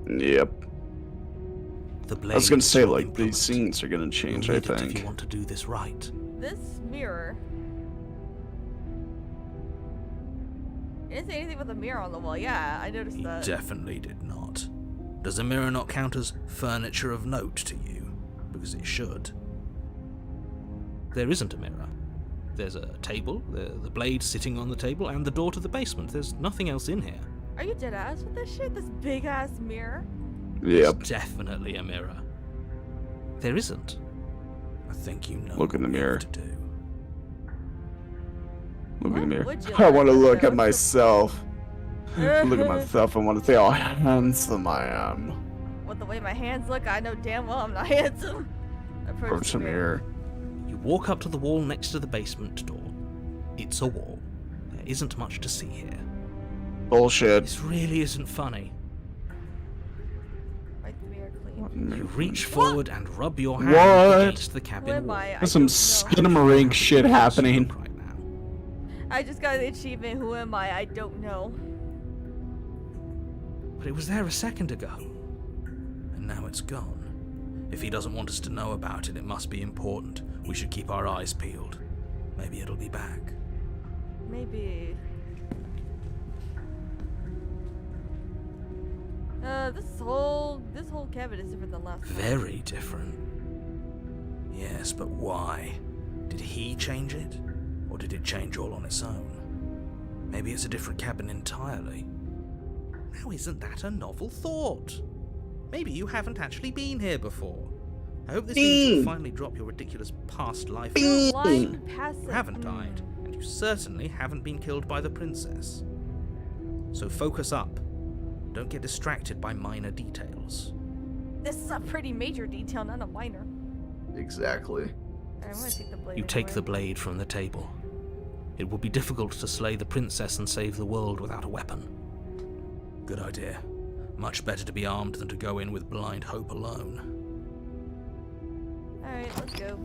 A: Yep.
D: The blade
A: I was gonna
D: is
A: say,
D: your
A: like,
D: implement.
A: these scenes are gonna change,
D: You'll
A: I
D: need it if
A: think.
D: you want to do this right.
B: This mirror. It didn't say anything about the mirror on the wall. Yeah, I noticed
D: He
B: that.
D: definitely did not. Does a mirror not count as furniture of note to you? Because it should. There isn't a mirror. There's a table, the blade sitting on the table, and the door to the basement. There's nothing else in here.
B: Are you dead ass with this shit? This big ass mirror?
A: Yep.
D: There's definitely a mirror. There isn't. I think you know
A: Look in the
D: what you
A: mirror.
D: have to do.
A: Look in
B: What
A: the mirror.
B: would you
A: I want to
B: like to
A: look
B: know?
A: at myself. Look at myself and want to see how handsome I am.
B: With the way my hands look, I know damn well I'm not handsome.
A: Approach the mirror.
D: You walk up to the wall next to the basement door. It's a wall. There isn't much to see here.
A: Bullshit.
D: This really isn't funny.
B: Wipe the mirror clean.
D: You reach forward and rub your hand
A: What?
D: against the
B: Who
D: cabin
B: am
D: wall.
B: I? I
A: There's some
B: don't know.
A: skinamarink shit happening.
D: Right now.
B: I just got the achievement. Who am I? I don't know.
D: But it was there a second ago. And now it's gone. If he doesn't want us to know about it, it must be important. We should keep our eyes peeled. Maybe it'll be back.
B: Maybe. This whole cabin is different than last time.
D: Very different. Yes, but why? Did he change it? Or did it change all on its own? Maybe it's a different cabin entirely. Now isn't that a novel thought? Maybe you haven't actually been here before. I hope this means you'll finally drop your ridiculous past life.
B: You're lying past
D: You
B: it.
D: haven't died, and you certainly haven't been killed by the princess. So focus up. Don't get distracted by minor details.
B: This is a pretty major detail, not a minor.
A: Exactly.
B: Alright, I'm gonna take the blade.
D: You take the
B: anyway.
D: blade from the table. It would be difficult to slay the princess and save the world without a weapon. Good idea. Much better to be armed than to go in with blind hope alone.
B: Alright, let's go.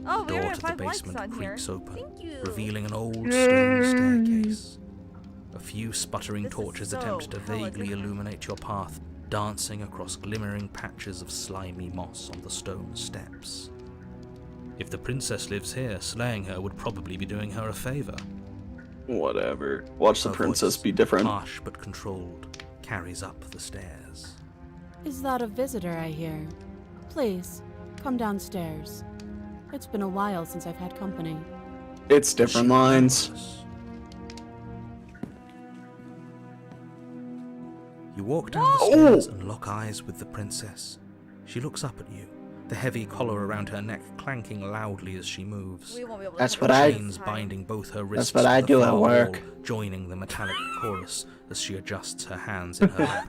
B: Oh, we
D: Door
B: already
D: to
B: have
D: the
B: 5 lights
D: basement
B: on here.
D: creaks open,
B: Thank you.
D: revealing an old stone staircase. A few sputtering
B: This is
D: torches
B: so
D: attempt to
B: hella
D: vaguely
B: different.
D: illuminate your path, dancing across glimmering patches of slimy moss on the stone steps. If the princess lives here, slaying her would probably be doing her a favor.
A: Whatever. Watch the
D: Her
A: princess
D: voice,
A: be different.
D: harsh but controlled, carries up the stairs.
E: Is that a visitor I hear? Please, come downstairs. It's been a while since I've had company.
A: It's different
D: She
A: lines.
D: knows. You walk down the
A: Whoa!
D: stairs and lock eyes with the princess. She looks up at you, the heavy collar around her neck clanking loudly as she moves.
B: We won't be able to
C: That's
B: cover
C: what I-
B: this
D: Chains
B: time.
D: binding both her wrists
C: what
D: to
C: I
D: the
C: do at
D: far
C: work.
D: wall, joining the metallic chorus as she adjusts her hands in her lap.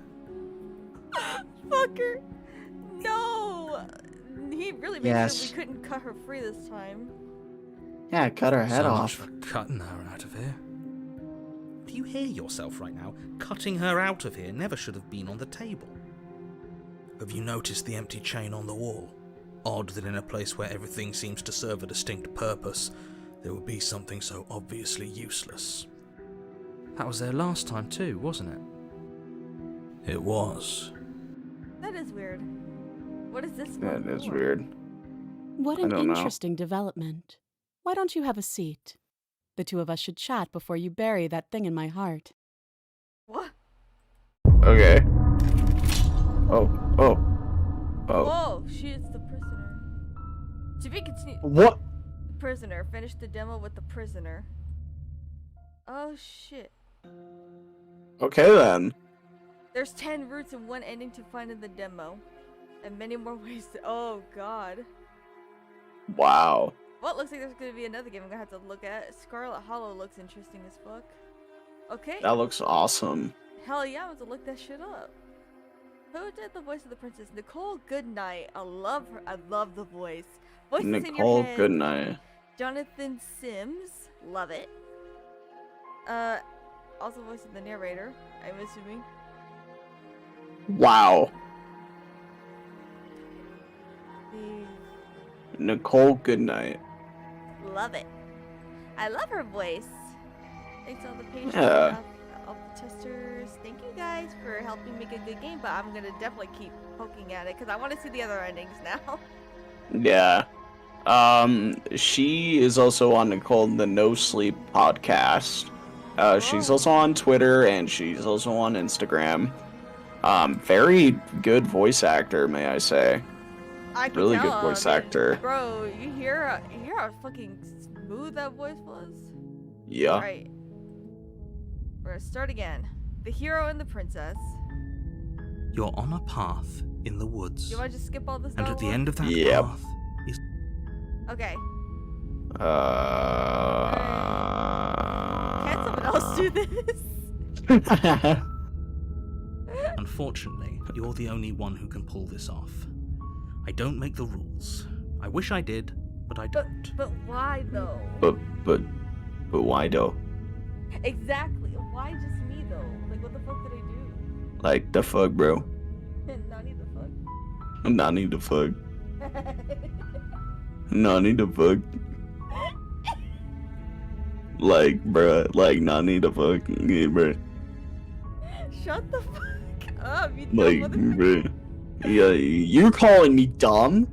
B: Fucker! No! He really made
C: Yes.
B: sure we couldn't cut her free this time.
C: Yeah, cut her head
D: So
C: off.
D: much for cutting her out of here. Do you hear yourself right now? Cutting her out of here never should have been on the table. Have you noticed the empty chain on the wall? Odd that in a place where everything seems to serve a distinct purpose, there would be something so obviously useless. That was there last time too, wasn't it? It was.
B: That is weird. What is this?
A: That
B: one
A: is
B: for?
A: weird.
E: What
A: I
E: an
A: don't know.
E: interesting development. Why don't you have a seat? The two of us should chat before you bury that thing in my heart.
B: What?
A: Okay. Oh.
B: Whoa, she is the prisoner. To be continued.
A: What?
B: Prisoner. Finish the demo with the prisoner. Oh shit.
A: Okay then.
B: There's 10 routes and 1 ending to find in the demo. And many more ways to. Oh god.
A: Wow.
B: Well, it looks like there's gonna be another game I'm gonna have to look at. Scarlet Hollow looks interesting as fuck. Okay.
A: That looks awesome.
B: Hell yeah, I'm gonna look that shit up. Who did the voice of the princess? Nicole Goodnight. I love her. I love the voice. Voices in your
A: Nicole
B: head.
A: Goodnight.
B: Jonathan Sims. Love it. Also voicing the narrator, I'm assuming.
A: Wow.
B: The
A: Nicole Goodnight.
B: Love it. I love her voice. Thanks all the patrons
A: Yeah.
B: of the testers. Thank you guys for helping make a good game, but I'm gonna definitely keep poking at it because I want to see the other endings now.
A: Yeah. She is also on Nicole the No Sleep podcast. She's
B: Oh.
A: also on Twitter and she's also on Instagram. Very good voice actor, may I say.
B: I can
A: Really
B: tell,
A: good voice
B: I mean,
A: actor.
B: Bro, you hear how fucking smooth that voice was?
A: Yeah.
B: Alright. We're gonna start again. The hero and the princess.
D: You're on a path in the woods.
B: You wanna just skip all this
D: And at the
B: dialogue?
D: end of that
A: Yep.
D: path is
B: Okay. Can't someone else do this?
D: Unfortunately, you're the only one who can pull this off. I don't make the rules. I wish I did, but I don't.
B: But why though?
A: but why though?
B: Exactly. Why just me though? Like what the fuck did I do?
A: Like the fuck, bro?
B: Nani the fuck?
A: Nani the fuck? Nani the fuck? Like, bruh, like Nani the fuck, yeah, bruh.
B: Shut the fuck up, you dumb
A: Like,
B: motherfucker.
A: bruh. Yeah, you're calling me dumb?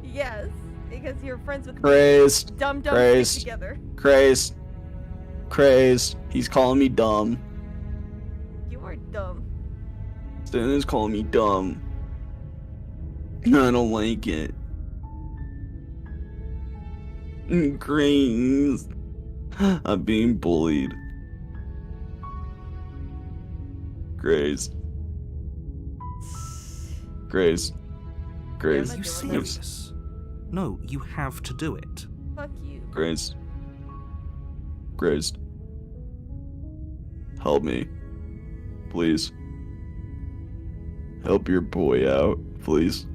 B: Yes, because you're friends with
A: Crazed,
B: dumb
A: Christ.
B: stick together.
A: crazed, crazed. He's calling me dumb.
B: You are dumb.
A: Stan is calling me dumb. I don't like it. Crazed. I'm being bullied. Crazed. Crazed.
B: I'm
A: Crazed.
B: not
D: You
B: doing
D: serious? No, you have to do it.
B: Fuck you.
A: Crazed. Crazed. Help me. Please. Help your boy out, please.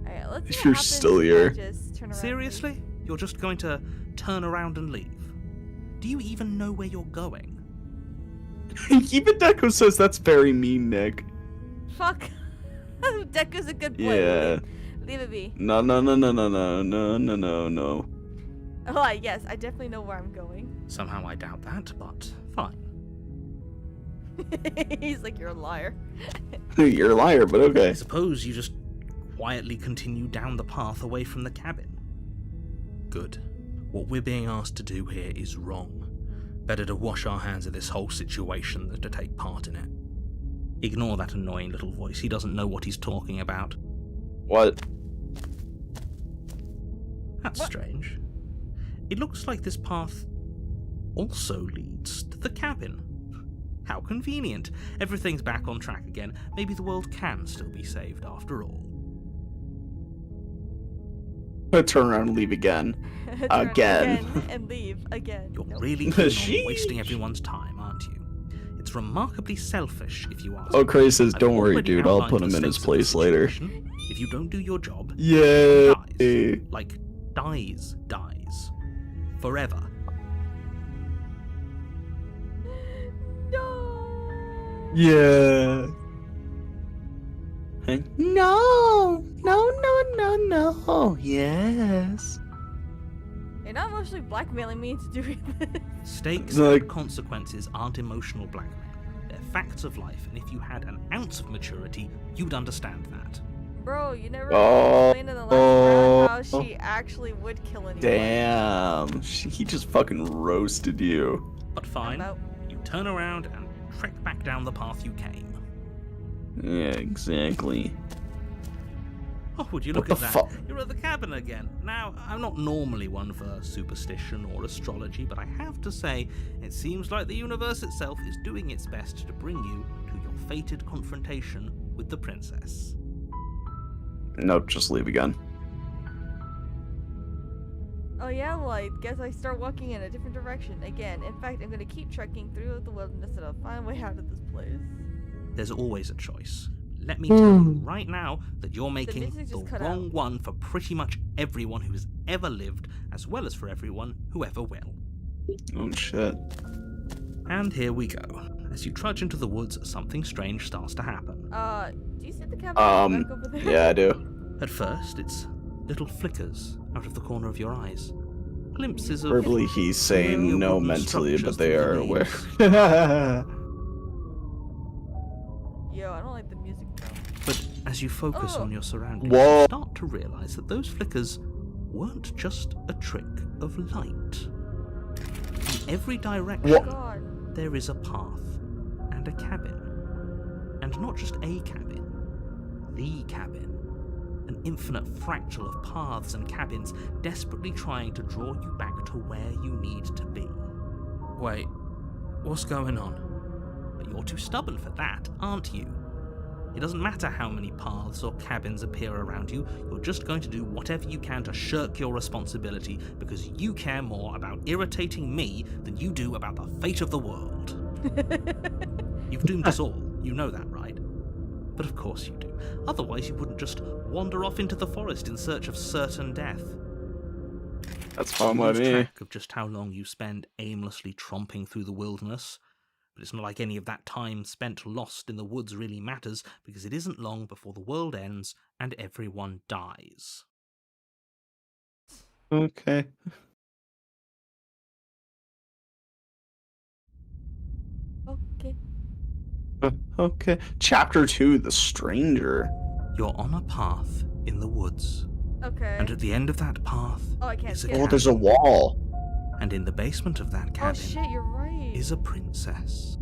B: Alright, let's see
A: If
B: what
A: you're
B: happens
A: still
B: if I
A: here.
B: just turn around and
D: Seriously?
B: leave.
D: You're just going to turn around and leave? Do you even know where you're going?
A: Even Deco says that's very mean, Nick.
B: Fuck. Deku's a good boy.
A: Yeah.
B: Leave it be.
A: No, no, no, no, no, no, no, no, no, no.
B: Oh, yes, I definitely know where I'm going.
D: Somehow I doubt that, but fine.
B: He's like, you're a liar.
A: You're a liar, but
D: I
A: okay.
D: suppose you just quietly continue down the path away from the cabin. Good. What we're being asked to do here is wrong. Better to wash our hands of this whole situation than to take part in it. Ignore that annoying little voice. He doesn't know what he's talking about.
A: What?
D: That's
B: What?
D: strange. It looks like this path also leads to the cabin. How convenient. Everything's back on track again. Maybe the world can still be saved after all.
A: Turn around and leave again.
B: Turn
A: Again.
B: and leave again.
D: You're
B: Nope.
D: really keen on
A: Sheesh.
D: wasting everyone's time, aren't you? It's remarkably selfish, if you ask
A: Oh,
D: me.
A: Cray says,
D: I've
A: "Don't worry,
D: already
A: dude. I'll
D: outlined
A: put
D: the
A: him in his
D: stakes of the
A: place later."
D: situation. If you don't do your job,
A: Yay!
D: dies. Like, dies. Forever.
B: No.
A: Yeah. No, no. Yes.
B: You're not emotionally blackmailing me into doing this.
D: Stakes
A: Like-
D: and consequences aren't emotional blackmail. They're facts of life, and if you had an ounce of maturity, you'd understand that.
B: Bro, you never
A: Oh.
B: explained in the last round how she actually would kill anyone.
A: Damn. He just fucking roasted you.
D: But
B: I'm
D: fine,
B: out.
D: you turn around and trek back down the path you came.
A: Yeah, exactly.
D: Oh, would you
A: What
D: look
A: the
D: at
A: fuck?
D: that? You're at the cabin again. Now, I'm not normally one for superstition or astrology, but I have to say, it seems like the universe itself is doing its best to bring you to your fated confrontation with the princess.
A: Nope, just leave again.
B: Oh yeah, well I guess I start walking in a different direction again. In fact, I'm gonna keep trekking through the wilderness and I'll find a way out of this place.
D: There's always a choice. Let me tell you right now that you're making
B: music
D: the
B: just cut
D: wrong
B: out.
D: one for pretty much everyone who has ever lived, as well as for everyone who ever will.
A: Oh shit.
D: And here we go. As you trudge into the woods, something strange starts to happen.
B: Do you see the cabin back over there?
A: Yeah, I do.
D: At first, it's little flickers out of the corner of your eyes. Glimpses of
A: Verbally, he's saying
D: familiar
A: no
D: wooden
A: mentally,
D: structures
A: but they
D: through
A: are
D: the
A: aware.
D: leaves.
B: Yo, I don't like the music though.
D: But as you focus
B: Oh.
D: on your surroundings,
A: Whoa.
D: you start to realize that those flickers weren't just a trick of light. In every direction,
A: What?
B: God.
D: there is a path and a cabin. And not just a cabin, the cabin. An infinite fractal of paths and cabins desperately trying to draw you back to where you need to be. Wait, what's going on? But you're too stubborn for that, aren't you? It doesn't matter how many paths or cabins appear around you, you're just going to do whatever you can to shirk your responsibility because you care more about irritating me than you do about the fate of the world. You've doomed us all, you know that, right? But of course you do. Otherwise you wouldn't just wander off into the forest in search of certain death.
A: That's fine
D: You
A: by
D: lose
A: me.
D: track of just how long you spend aimlessly tromping through the wilderness. But it's not like any of that time spent lost in the woods really matters, because it isn't long before the world ends and everyone dies.
A: Okay.
B: Okay.
A: Okay. Chapter 2, The Stranger.
D: You're on a path in the woods,
B: Okay.
D: and at the end of that path
B: Oh, I can't
D: is a
B: skip.
A: Oh, there's a wall.
D: and in the basement of that
B: Oh
D: cabin
B: shit, you're right.
D: is a princess.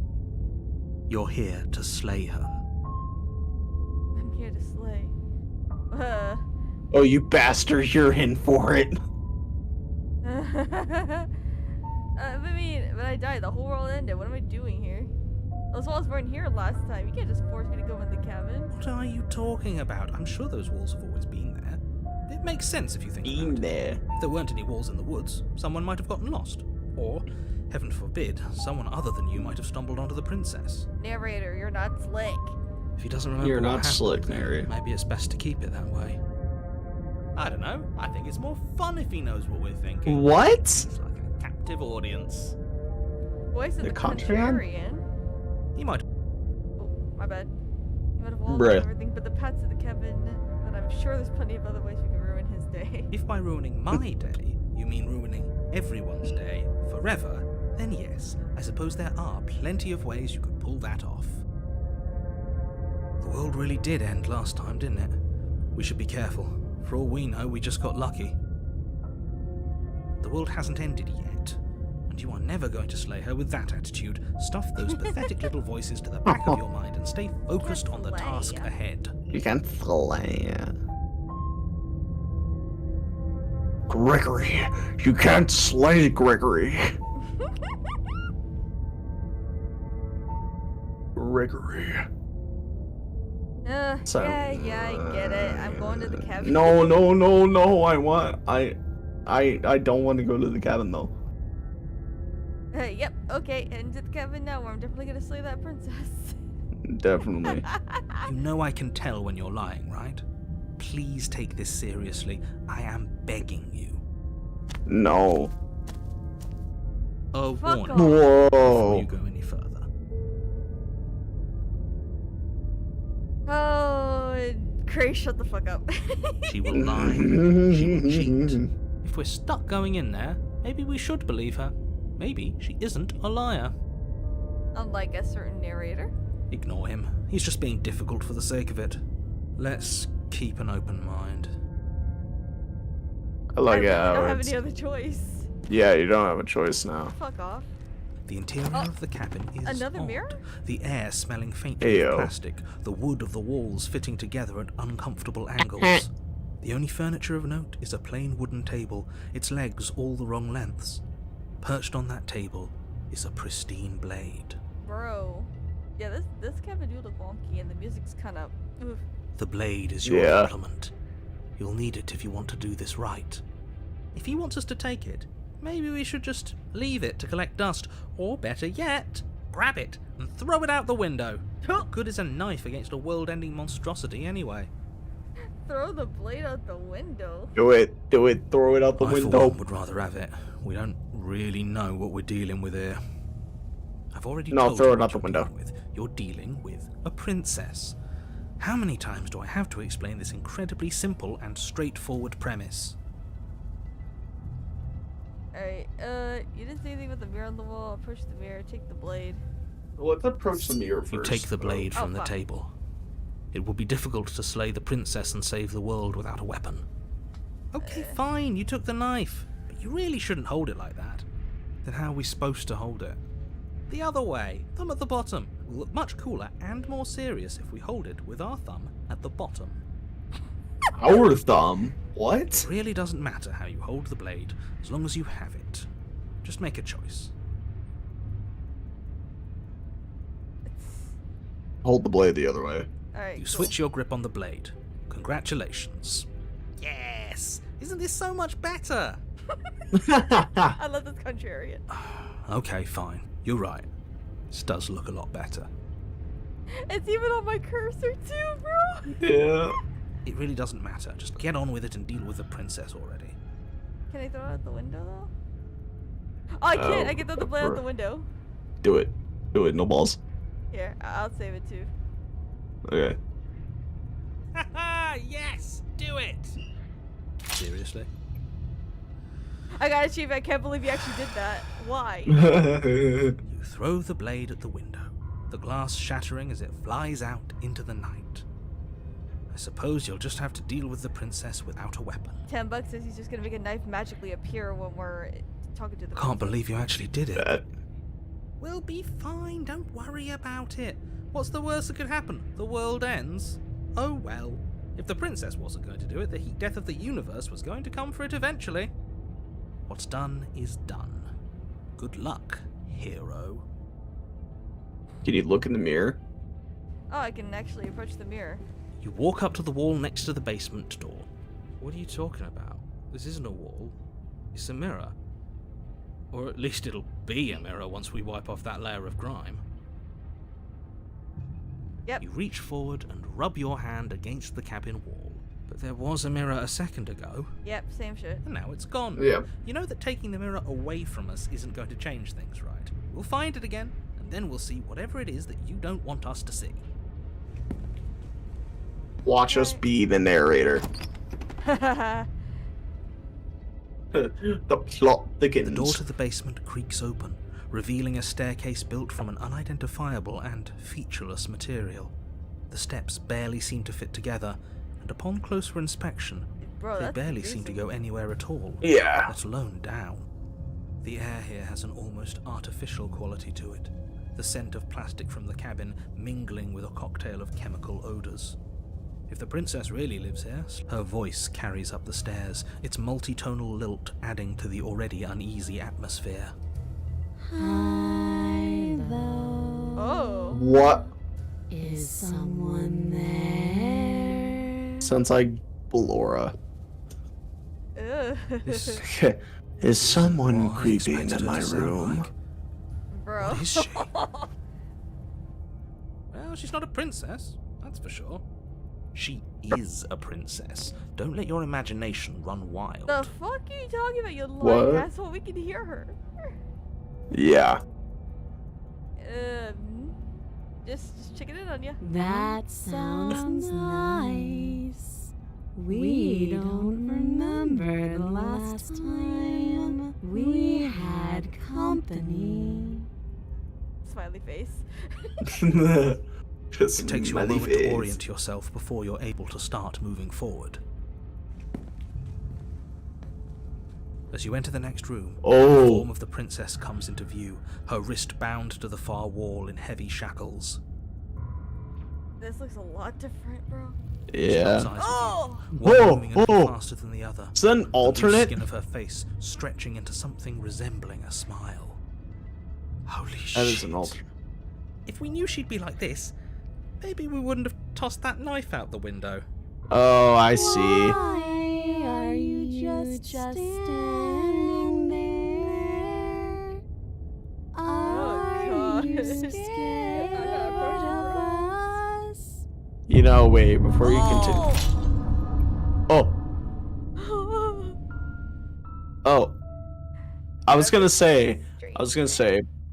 D: You're here to slay her.
B: I'm here to slay.
A: Oh, you bastard, you're in for it.
B: I mean, but I died. The whole world ended. What am I doing here? Those walls weren't here last time. You can't just force me to go in the cabin.
D: What are you talking about? I'm sure those walls have always been there. It makes sense if you think about it.
A: there.
D: If there weren't any walls in the woods, someone might have gotten lost. Or, heaven forbid, someone other than you might have stumbled onto the princess.
B: Narrator, you're not slick.
D: If he doesn't remember
A: You're
D: what
A: not
D: happened,
A: slick, Mary.
D: maybe it's best to keep it that way. I don't know. I think it's more fun if he knows what we're thinking.
A: What?
D: It's like a captive audience.
B: Voice of
A: The
B: the
A: contrarian?
B: contrarian.
D: He might.
B: Oh, my bad. You might have walled
A: Bruh.
B: everything but the pets of the cabin, but I'm sure there's plenty of other ways we can ruin his day.
D: If by ruining my day, you mean ruining everyone's day forever, then yes, I suppose there are plenty of ways you could pull that off. The world really did end last time, didn't it? We should be careful. For all we know, we just got lucky. The world hasn't ended yet, and you are never going to slay her with that attitude. Stuff those pathetic little voices to the back of your mind and stay focused on the task
B: slay.
D: ahead.
A: You can't slay it. Gregory, you can't slay Gregory. Gregory. So-
B: Yeah, I get it. I'm going to the cabin.
A: No. I don't want to go to the cabin though.
B: Yep, okay, into the cabin now, where I'm definitely gonna slay that princess.
A: Definitely.
D: You know I can tell when you're lying, right? Please take this seriously. I am begging you.
A: No.
D: A
B: Fuck
D: warning
B: off.
D: before you
A: Whoa.
D: go any further.
B: Oh, Grace, shut the fuck up.
D: She will lie. She will cheat. If we're stuck going in there, maybe we should believe her. Maybe she isn't a liar.
B: Unlike a certain narrator.
D: Ignore him. He's just being difficult for the sake of it. Let's keep an open mind.
A: I like
B: I
A: it.
B: don't
A: how
B: have
A: it's-
B: any other choice.
A: Yeah, you don't have a choice now.
B: Fuck off.
D: The interior of the cabin is
B: Another
D: odd.
B: mirror?
D: The air smelling faintly
A: Ayo.
D: of plastic, the wood of the walls fitting together at uncomfortable angles. The only furniture of note is a plain wooden table, its legs all the wrong lengths. Perched on that table is a pristine blade.
B: Bro. Yeah, this cabin do look wonky, and the music's kind of.
D: The blade is your
A: Yeah.
D: implement. You'll need it if you want to do this right. If he wants us to take it, maybe we should just leave it to collect dust, or better yet, grab it and throw it out the window. What good is a knife against a world-ending monstrosity anyway?
B: Throw the blade out the window.
A: Do it. Throw it out the
D: I for
A: window.
D: one would rather have it. We don't really know what we're dealing with here. I've already
A: No,
D: told
A: throw
D: you
A: it
D: what
A: out the
D: you're
A: window.
D: dealing with. You're dealing with a princess. How many times do I have to explain this incredibly simple and straightforward premise?
B: Alright, you didn't say anything about the mirror on the wall. Approach the mirror, take the blade.
A: Let's approach the mirror first.
D: You take the blade
B: Oh,
D: from the
B: fuck.
D: table. It would be difficult to slay the princess and save the world without a weapon. Okay, fine, you took the knife, but you really shouldn't hold it like that. Then how are we supposed to hold it? The other way, thumb at the bottom. Will look much cooler and more serious if we hold it with our thumb at the bottom.
A: Our thumb. What?
D: It really doesn't matter how you hold the blade, as long as you have it. Just make a choice.
A: Hold the blade the other way.
B: Alright.
D: You switch your grip on the blade. Congratulations. Yes! Isn't this so much better?
B: I love this contrarian.
D: Okay, fine. You're right. This does look a lot better.
B: It's even on my cursor too, bro.
A: Yeah.
D: It really doesn't matter. Just get on with it and deal with the princess already.
B: Can I throw it out the window though? Oh, I can't. I can throw the blade out the window.
A: Do it. Do it. No balls.
B: Here, I'll save it too.
A: Okay.
D: Haha! Yes! Do it! Seriously?
B: I got achieved. I can't believe you actually did that. Why?
D: You throw the blade at the window, the glass shattering as it flies out into the night. I suppose you'll just have to deal with the princess without a weapon.
B: $10 says he's just gonna make a knife magically appear when we're talking to the.
D: Can't believe you actually did it.
A: That.
D: We'll be fine, don't worry about it. What's the worst that could happen? The world ends? Oh well. If the princess wasn't going to do it, the heat death of the universe was going to come for it eventually. What's done is done. Good luck, hero.
A: Can you look in the mirror?
B: Oh, I can actually approach the mirror.
D: You walk up to the wall next to the basement door. What are you talking about? This isn't a wall. It's a mirror. Or at least it'll be a mirror once we wipe off that layer of grime.
B: Yep.
D: You reach forward and rub your hand against the cabin wall. But there was a mirror a second ago,
B: Yep, same shit.
D: and now it's gone.
A: Yeah.
D: You know that taking the mirror away from us isn't going to change things, right? We'll find it again, and then we'll see whatever it is that you don't want us to see.
A: Watch us be the narrator. The plot thickens.
D: The door to the basement creaks open, revealing a staircase built from an unidentifiable and featureless material. The steps barely seem to fit together, and upon closer inspection,
B: Bro,
D: they
B: that's
D: barely seem to
B: confusing.
D: go anywhere at all,
A: Yeah.
D: let alone down. The air here has an almost artificial quality to it, the scent of plastic from the cabin mingling with a cocktail of chemical odors. If the princess really lives here, her voice carries up the stairs, its multitonal lilt adding to the already uneasy atmosphere.
E: Hi, though.
B: Oh.
A: What?
E: Is someone there?
A: Sounds like Ballora.
B: Ugh.
D: This
A: Is someone
D: what I
A: creeping
D: expected
A: into
D: her
A: my
D: to sound
A: room?
D: like.
B: Bro.
D: What is she? Well, she's not a princess, that's for sure. She is a princess. Don't let your imagination run wild.
B: The fuck are you talking about, you
A: What?
B: lying asshole? We can hear her.
A: Yeah.
B: Just checking in on you.
E: That sounds nice. We don't remember the last time we had company.
B: Smiley face.
A: Just
D: It takes you a
A: smelly
D: moment to
A: face.
D: orient yourself before you're able to start moving forward. As you enter the next room, the
A: Oh.
D: form of the princess comes into view, her wrist bound to the far wall in heavy shackles.
B: This looks a lot different, bro.
D: She
A: Yeah.
D: locks eyes with
B: Oh!
D: you, one
A: Whoa,
D: moving a little
A: whoa.
D: faster than the other.
A: Is that an
D: The loose
A: alternate?
D: skin of her face stretching into something resembling a smile. Holy shit.
A: That is an alternate.
D: If we knew she'd be like this, maybe we wouldn't have tossed that knife out the window.
A: Oh, I see.
E: Why are you just standing there? Are you
B: God.
E: scared of us?
A: You know, wait, before you continue. Oh, oh. I was gonna say,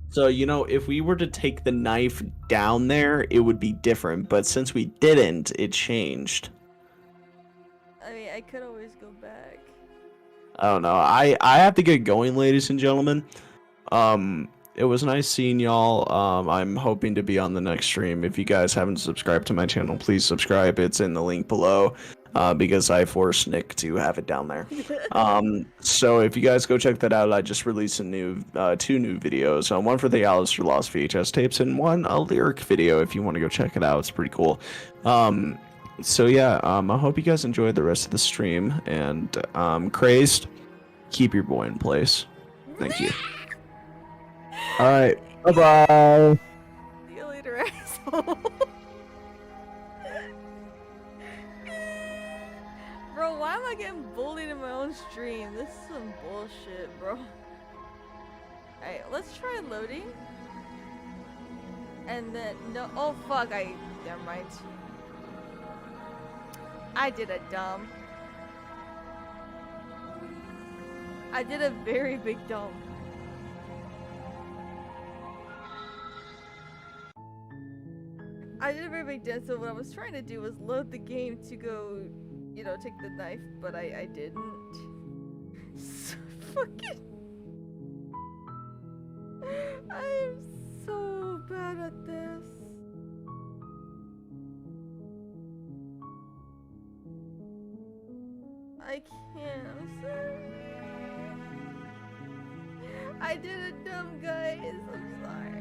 A: so, you know, if we were to take the knife down there, it would be different, but since we didn't, it changed.
B: I mean, I could always go back.
A: I don't know. I have to get going, ladies and gentlemen. It was nice seeing y'all. I'm hoping to be on the next stream. If you guys haven't subscribed to my channel, please subscribe. It's in the link below. Because I forced Nick to have it down there. So if you guys go check that out, I just released a new, 2 new videos. One for the Alistair Lost VHS tapes, and one a lyric video. If you want to go check it out, it's pretty cool. So yeah, I hope you guys enjoyed the rest of the stream. And Crazed, keep your boy in place. Thank you. All right, bye bye.
B: See you later, asshole. Bro, why am I getting bullied in my own stream? This is some bullshit, bro. Alright, let's try loading. And then, no, oh fuck, never mind. I did a dumb. I did a very big dumb. I did a very big dumb, so what I was trying to do was load the game to go, you know, take the knife, but I didn't. So fucking... I am so bad at this. I can't, I'm sorry. I did it dumb, guys, I'm sorry.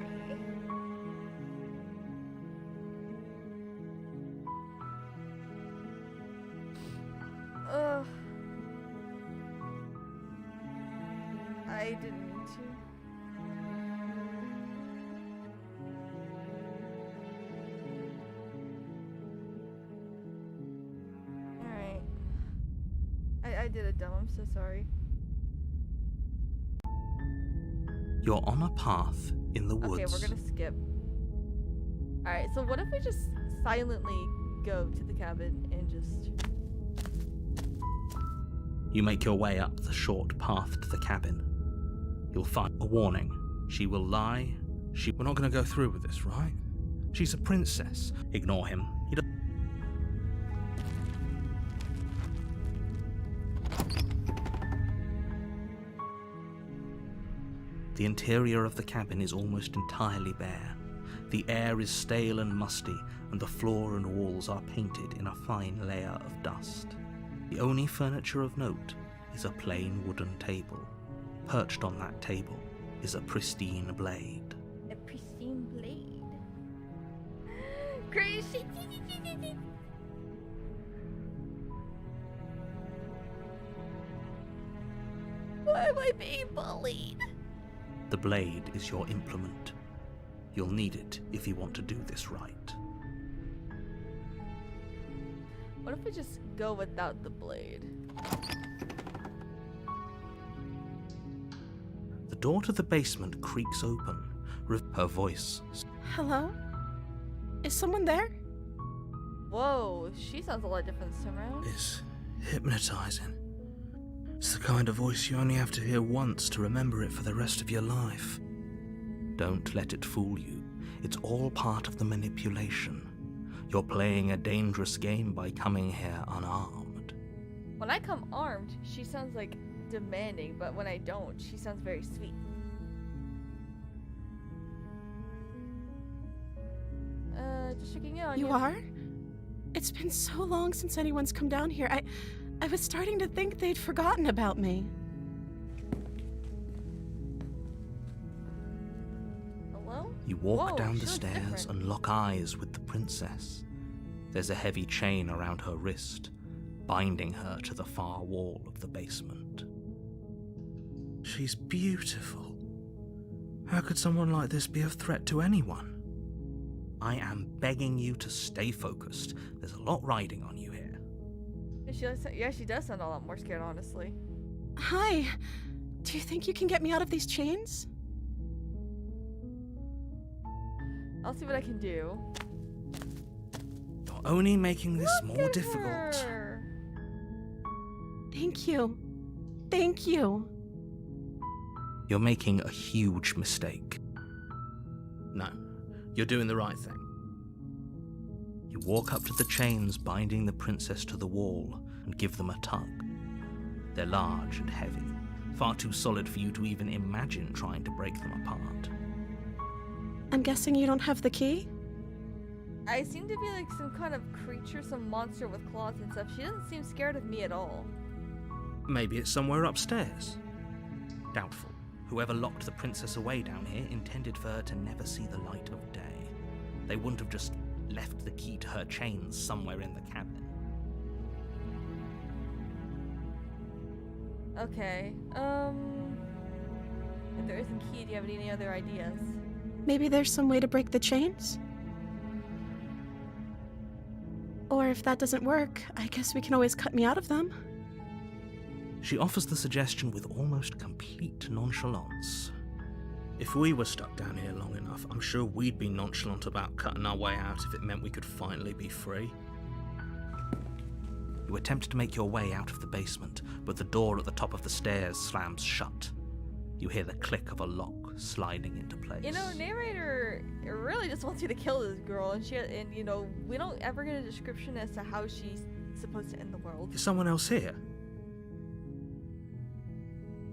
B: Ugh. I didn't mean to. Alright. I did it dumb, I'm so sorry.
D: You're on a path in the woods.
B: Okay, we're gonna skip. Alright, so what if we just silently go to the cabin and just...
D: You make your way up the short path to the cabin. You'll find a warning. She will lie. We're not going to go through with this, right? She's a princess. Ignore him. He doesn't... The interior of the cabin is almost entirely bare. The air is stale and musty, and the floor and walls are painted in a fine layer of dust. The only furniture of note is a plain wooden table. Perched on that table is a pristine blade.
B: A pristine blade. Crazy. Why am I being bullied?
D: The blade is your implement. You'll need it if you want to do this right.
B: What if we just go without the blade?
D: The door to the basement creaks open. Her voice.
E: Hello? Is someone there?
B: Whoa, she sounds a lot different this time around.
D: Is hypnotizing. It's the kind of voice you only have to hear once to remember it for the rest of your life. Don't let it fool you. It's all part of the manipulation. You're playing a dangerous game by coming here unarmed.
B: When I come armed, she sounds like demanding, but when I don't, she sounds very sweet. Just checking in on you.
E: You are? It's been so long since anyone's come down here. I was starting to think they'd forgotten about me.
B: Hello?
D: You walk
B: Whoa,
D: down
B: she
D: the
B: looks
D: stairs
B: different.
D: and lock eyes with the princess. There's a heavy chain around her wrist, binding her to the far wall of the basement. She's beautiful. How could someone like this be a threat to anyone? I am begging you to stay focused. There's a lot riding on you here.
B: She does sound a lot more scared, honestly.
E: Hi. Do you think you can get me out of these chains?
B: I'll see what I can do.
D: You're only making this
B: Look
D: more
B: at
D: difficult.
B: her.
E: Thank you. Thank you.
D: You're making a huge mistake. No, you're doing the right thing. You walk up to the chains binding the princess to the wall and give them a tug. They're large and heavy, far too solid for you to even imagine trying to break them apart.
E: I'm guessing you don't have the key?
B: I seem to be like some kind of creature, some monster with claws and stuff. She doesn't seem scared of me at all.
D: Maybe it's somewhere upstairs. Doubtful. Whoever locked the princess away down here intended for her to never see the light of day. They wouldn't have just left the key to her chains somewhere in the cabin.
B: Okay, if there isn't key, do you have any other ideas?
E: Maybe there's some way to break the chains? Or if that doesn't work, I guess we can always cut me out of them.
D: She offers the suggestion with almost complete nonchalance. If we were stuck down here long enough, I'm sure we'd be nonchalant about cutting our way out if it meant we could finally be free. You attempt to make your way out of the basement, but the door at the top of the stairs slams shut. You hear the click of a lock sliding into place.
B: You know, narrator really just wants you to kill this girl, and you know, we don't ever get a description as to how she's supposed to end the world.
D: Is someone else here?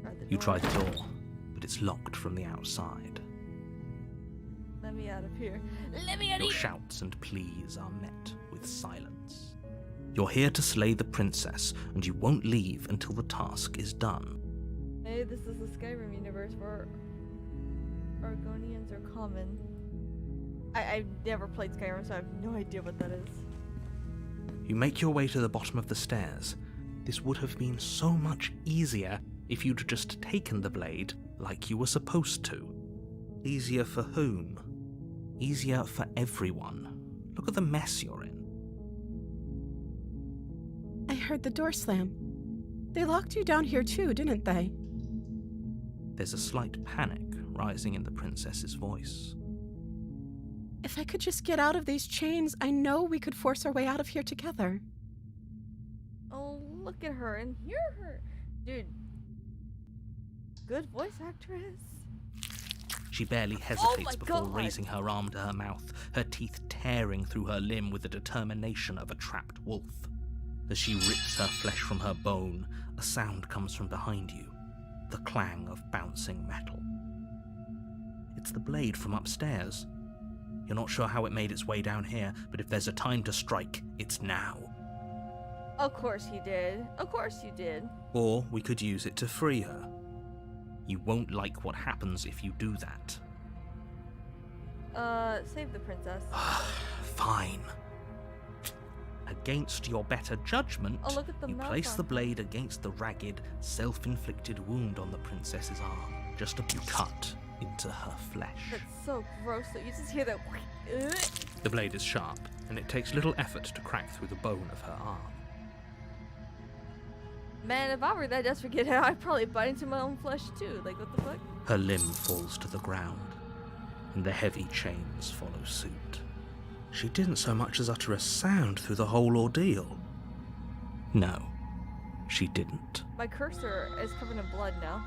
B: Or the
D: You
B: door.
D: try the door, but it's locked from the outside.
B: Let me out of here. Let me out of
D: Your
B: here.
D: shouts and pleas are met with silence. You're here to slay the princess, and you won't leave until the task is done.
B: Maybe this is the Skyrim universe where Argonians are common. I've never played Skyrim, so I have no idea what that is.
D: You make your way to the bottom of the stairs. This would have been so much easier if you'd just taken the blade like you were supposed to. Easier for whom? Easier for everyone. Look at the mess you're in.
E: I heard the door slam. They locked you down here too, didn't they?
D: There's a slight panic rising in the princess's voice.
E: If I could just get out of these chains, I know we could force our way out of here together.
B: Oh, look at her and hear her. Dude. Good voice actress.
D: She barely hesitates before
B: God.
D: raising her arm to her mouth, her teeth tearing through her limb with the determination of a trapped wolf. As she rips her flesh from her bone, a sound comes from behind you, the clang of bouncing metal. It's the blade from upstairs. You're not sure how it made its way down here, but if there's a time to strike, it's now.
B: Of course he did. Of course you did.
D: Or we could use it to free her. You won't like what happens if you do that.
B: Save the princess.
D: Fine. Against your better judgment,
B: Oh, look at the
D: you
B: mouth
D: place
B: on
D: the
B: her.
D: blade against the ragged, self-inflicted wound on the princess's arm. Just a cut, into her flesh.
B: That's so gross. So you just hear that. Ugh.
D: The blade is sharp, and it takes little effort to crack through the bone of her arm.
B: Man, if I were that desperate, I'd probably bite into my own flesh too. Like, what the fuck?
D: Her limb falls to the ground, and the heavy chains follow suit. She didn't so much as utter a sound through the whole ordeal. No, she didn't.
B: My cursor is covered in blood now.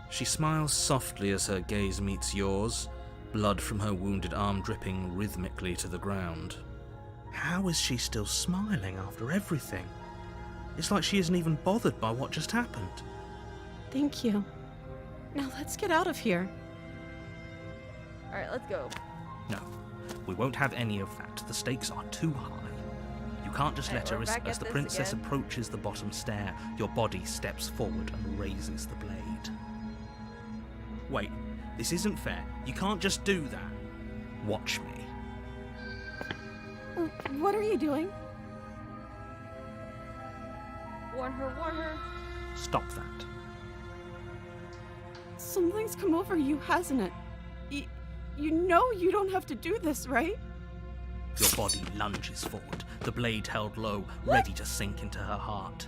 D: She smiles softly as her gaze meets yours, blood from her wounded arm dripping rhythmically to the ground. How is she still smiling after everything? It's like she isn't even bothered by what just happened.
E: Thank you. Now let's get out of here.
B: Alright, let's go.
D: No, we won't have any of that. The stakes are too high. You can't just let her
B: we're back
D: as
B: at
D: the
B: this
D: princess
B: again.
D: approaches the bottom stair, your body steps forward and raises the blade. Wait, this isn't fair. You can't just do that. Watch me.
E: What are you doing?
B: Warn her, warn her.
D: Stop that.
E: Something's come over you, hasn't it? You know you don't have to do this, right?
D: Your body lunges forward, the blade held low, ready to sink into her heart.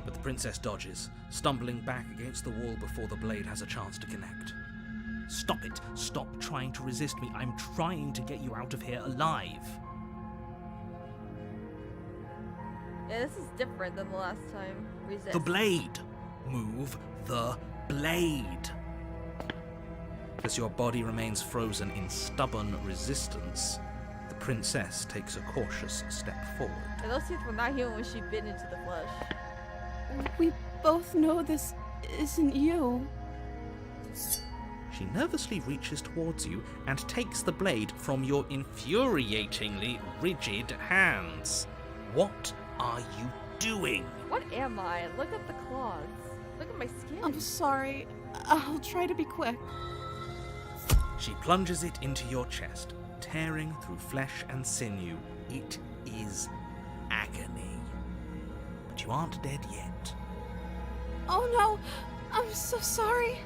D: But the princess dodges, stumbling back against the wall before the blade has a chance to connect. Stop it! Stop trying to resist me. I'm trying to get you out of here alive.
B: Yeah, this is different than the last time. Resist.
D: The blade! Move the blade! As your body remains frozen in stubborn resistance, the princess takes a cautious step forward.
B: And those teeth were not healed when she bit into the flesh.
E: We both know this isn't you.
D: She nervously reaches towards you and takes the blade from your infuriatingly rigid hands. What are you doing?
B: What am I? Look at the claws. Look at my skin.
E: I'm sorry. I'll try to be quick.
D: She plunges it into your chest, tearing through flesh and sinew. It is agony. But you aren't dead yet.
E: Oh no! I'm so sorry.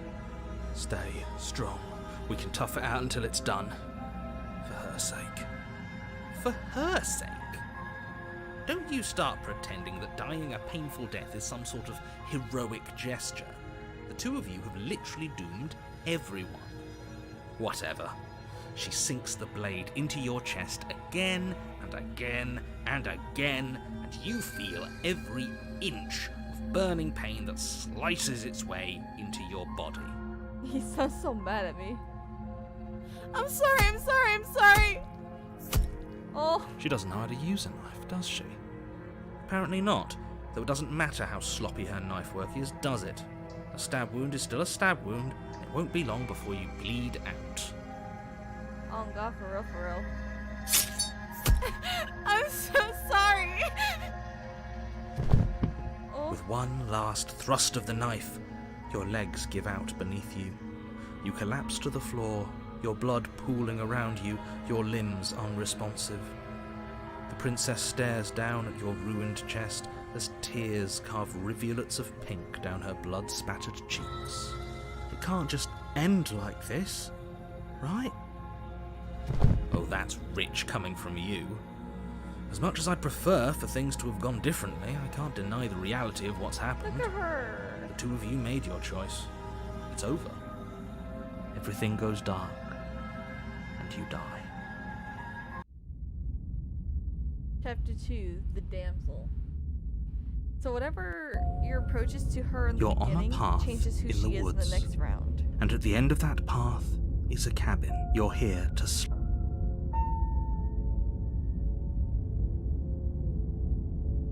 D: Stay strong. We can tough it out until it's done. For her sake. For her sake? Don't you start pretending that dying a painful death is some sort of heroic gesture. The two of you have literally doomed everyone. Whatever. She sinks the blade into your chest again and again and again, and you feel every inch of burning pain that slices its way into your body.
B: He sounds so mad at me.
E: I'm sorry.
B: Oh,
D: She doesn't know how to use a knife, does she? Apparently not, though it doesn't matter how sloppy her knife work is, does it? A stab wound is still a stab wound, and it won't be long before you bleed out.
B: oh God, for real.
E: I'm so sorry.
B: Oh,
D: With one last thrust of the knife, your legs give out beneath you. You collapse to the floor, your blood pooling around you, your limbs unresponsive. The princess stares down at your ruined chest as tears carve rivulets of pink down her blood-spattered cheeks. It can't just end like this, right? Oh, that's rich coming from you. As much as I'd prefer for things to have gone differently, I can't deny the reality of what's happened.
B: look at her.
D: The two of you made your choice. It's over. Everything goes dark, and you die.
B: Chapter 2, The Damsel. So whatever your approach is to her in the
D: You're on a
B: beginning
D: path
B: changes who
D: in
B: she
D: the
B: is in
D: woods.
B: the next round.
D: And at the end of that path is a cabin. You're here to sleep.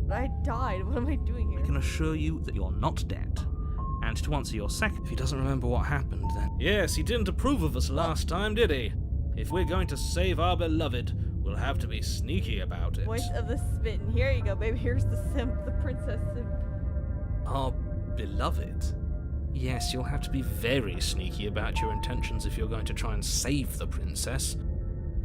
B: But I died. What am I doing here?
D: I can assure you that you're not dead. And to answer your second, if he doesn't remember what happened, then... Yes, he didn't approve of us last time, did he? If we're going to save our beloved, we'll have to be sneaky about it.
B: Voice of the Spittin'. Here you go, baby. Here's the simp, the princess simp.
D: Our beloved? Yes, you'll have to be very sneaky about your intentions if you're going to try and save the princess.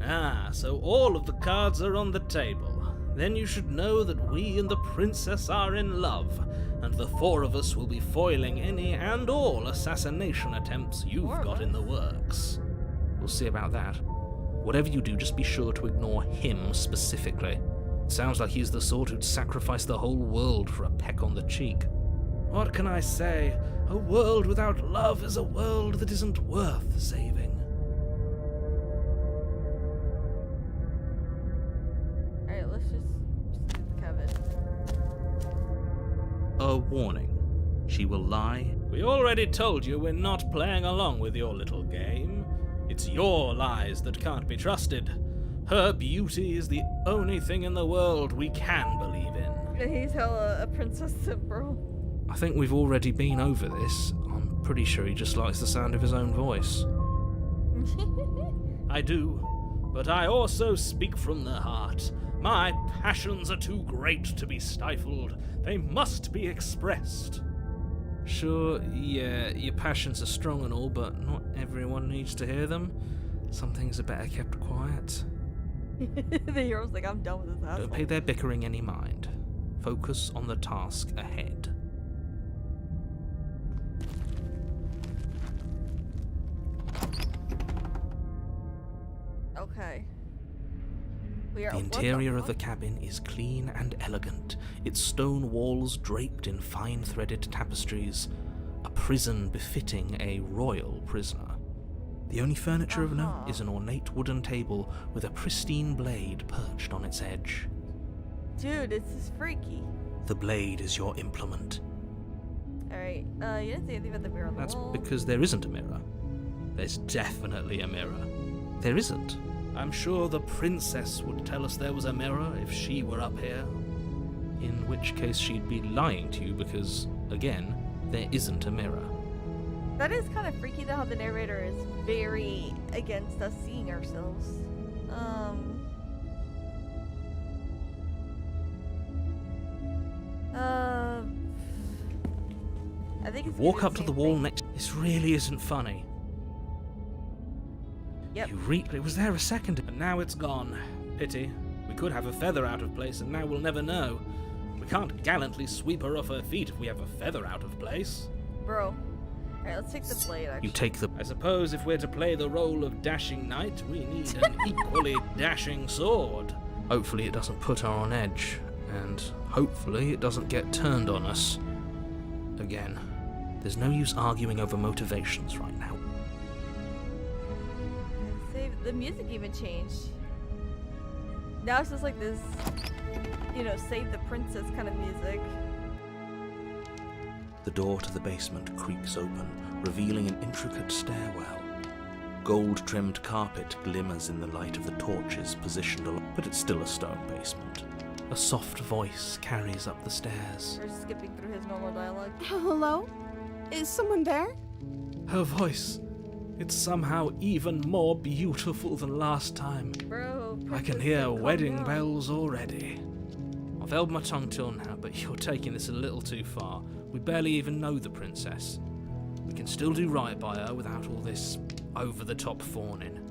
D: Ah, so all of the cards are on the table. Then you should know that we and the princess are in love. and the 4 of us will be foiling any and all assassination attempts you've
B: 4 of
D: got in the
B: us?
D: works. We'll see about that. Whatever you do, just be sure to ignore him specifically. Sounds like he's the sort who'd sacrifice the whole world for a peck on the cheek. What can I say? A world without love is a world that isn't worth saving.
B: Alright, let's just do the cabin.
D: A warning. She will lie. We already told you we're not playing along with your little game. It's your lies that can't be trusted. Her beauty is the only thing in the world we can believe in.
B: He's hella a princess sim, bro.
D: I think we've already been over this. I'm pretty sure he just likes the sound of his own voice. I do, but I also speak from the heart. My passions are too great to be stifled. They must be expressed. Sure, yeah, your passions are strong and all, but not everyone needs to hear them. Some things are better kept quiet.
B: The hero's like, I'm done with this asshole.
D: Don't pay their bickering any mind. Focus on the task ahead.
B: Okay. We are.
D: The interior of the cabin is clean and elegant, its stone walls draped in fine threaded tapestries, a prison befitting a royal prisoner. The only furniture of note is an ornate wooden table with a pristine blade perched on its edge.
B: Dude, this is freaky.
D: The blade is your implement.
B: Alright, you didn't say anything about the mirror on the
D: That's
B: wall.
D: because there isn't a mirror. There's definitely a mirror. There isn't. I'm sure the princess would tell us there was a mirror if she were up here. In which case she'd be lying to you because, again, there isn't a mirror.
B: That is kind of freaky though, how the narrator is very against us seeing ourselves. I think it's
D: Walk
B: gonna
D: up
B: be
D: to the
B: same
D: wall
B: thing.
D: next. This really isn't funny.
B: Yep.
D: You it was there a second, and now it's gone. Pity. We could have a feather out of place, and now we'll never know. We can't gallantly sweep her off her feet if we have a feather out of place.
B: Bro. Alright, let's take the blade actually.
D: You take the. I suppose if we're to play the role of dashing knight, we need an equally dashing sword. Hopefully it doesn't put her on edge, and hopefully it doesn't get turned on us. Again, there's no use arguing over motivations right now.
B: Save the music even changed. Now it's just like this, you know, save the princess kind of music.
D: The door to the basement creaks open, revealing an intricate stairwell. Gold-trimmed carpet glimmers in the light of the torches positioned along, but it's still a stone basement. A soft voice carries up the stairs.
B: We're skipping through his normal dialogue.
E: Hello? Is someone there?
D: Her voice, it's somehow even more beautiful than last time.
B: Bro,
D: I
B: princess,
D: can hear
B: calm
D: wedding
B: down.
D: bells already. I've held my tongue till now, but you're taking this a little too far. We barely even know the princess. We can still do right by her without all this over-the-top fawning.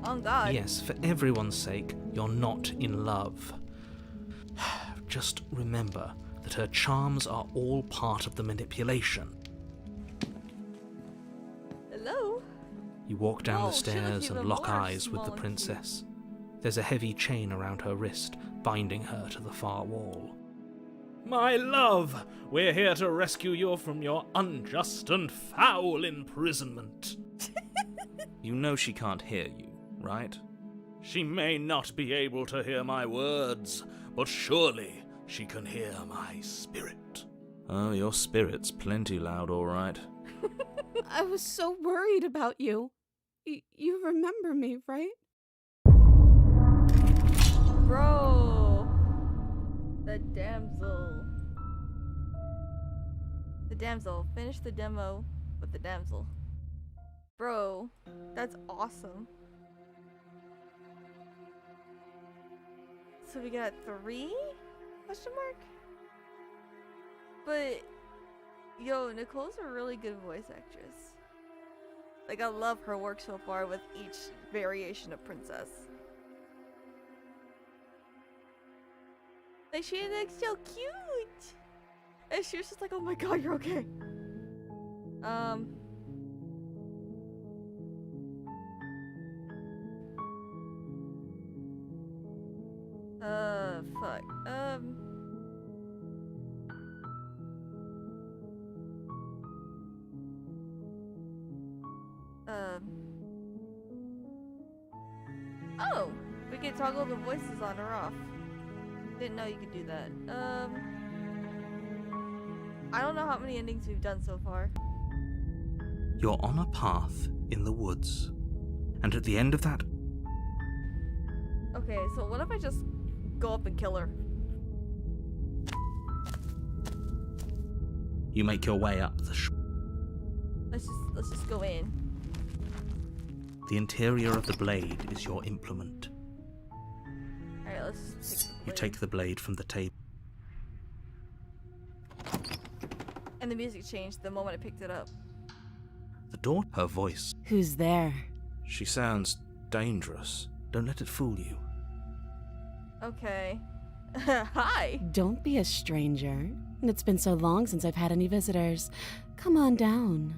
B: On God.
D: Yes, for everyone's sake, you're not in love. Just remember that her charms are all part of the manipulation.
B: Hello?
D: You walk down
B: Whoa,
D: the
B: she looks
D: stairs
B: even
D: and lock
B: more
D: eyes with
B: small
D: the
B: and
D: princess. There's a heavy chain around her wrist, binding her to the far wall. My love, we're here to rescue you from your unjust and foul imprisonment. You know she can't hear you, right? She may not be able to hear my words, but surely she can hear my spirit. Oh, your spirit's plenty loud, all right.
E: I was so worried about you. You remember me, right?
B: Bro. The damsel. The damsel. Finish the demo with the damsel. Bro, that's awesome. So we got 3? Question mark? But, yo, Nicole's a really good voice actress. Like, I love her work so far with each variation of princess. Like, she looks so cute! And she was just like, oh my god, you're okay. Fuck. Oh! We can toggle the voices on or off. Didn't know you could do that. I don't know how many endings we've done so far.
D: You're on a path in the woods, and at the end of that,
B: Okay, so what if I just go up and kill her?
D: you make your way up the
B: Let's just go in.
D: The interior of the blade is your implement.
B: Alright, let's just take the
D: You
B: blade.
D: take the blade from the table.
B: And the music changed the moment I picked it up.
D: The door, her voice.
E: Who's there?
D: She sounds dangerous. Don't let it fool you.
B: Okay. Hi!
E: Don't be a stranger. It's been so long since I've had any visitors. Come on down.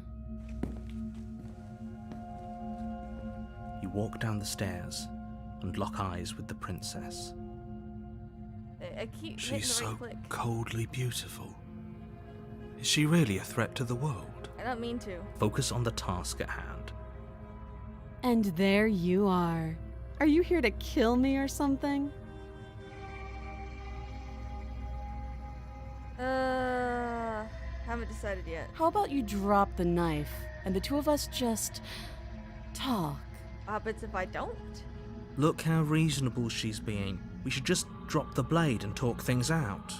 D: You walk down the stairs and lock eyes with the princess.
B: I keep
D: She's
B: hitting the
D: so
B: right click.
D: coldly beautiful. Is she really a threat to the world?
B: I don't mean to.
D: Focus on the task at hand.
E: And there you are. Are you here to kill me or something?
B: Haven't decided yet.
E: How about you drop the knife and the two of us just talk?
B: What happens if I don't?
D: Look how reasonable she's being. We should just drop the blade and talk things out.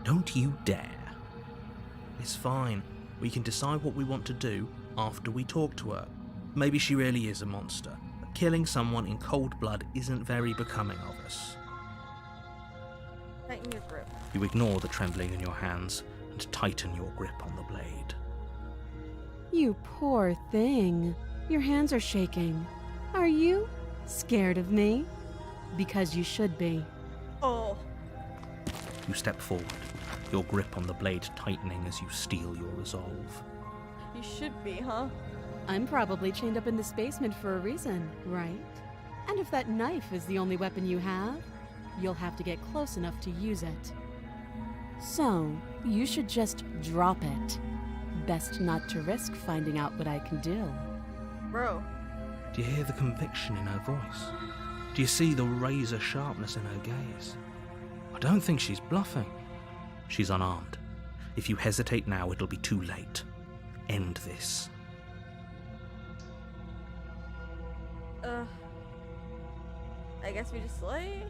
D: Don't you dare. It's fine. We can decide what we want to do after we talk to her. Maybe she really is a monster, but killing someone in cold blood isn't very becoming of us.
B: Tighten your grip.
D: You ignore the trembling in your hands and tighten your grip on the blade.
E: You poor thing. Your hands are shaking. Are you scared of me? Because you should be.
B: Oh.
D: You step forward, your grip on the blade tightening as you steel your resolve.
B: You should be, huh?
E: I'm probably chained up in this basement for a reason, right? And if that knife is the only weapon you have, you'll have to get close enough to use it. So, you should just drop it. Best not to risk finding out what I can do.
B: Bro.
D: Do you hear the conviction in her voice? Do you see the razor sharpness in her gaze? I don't think she's bluffing. She's unarmed. If you hesitate now, it'll be too late. End this.
B: I guess we just slay?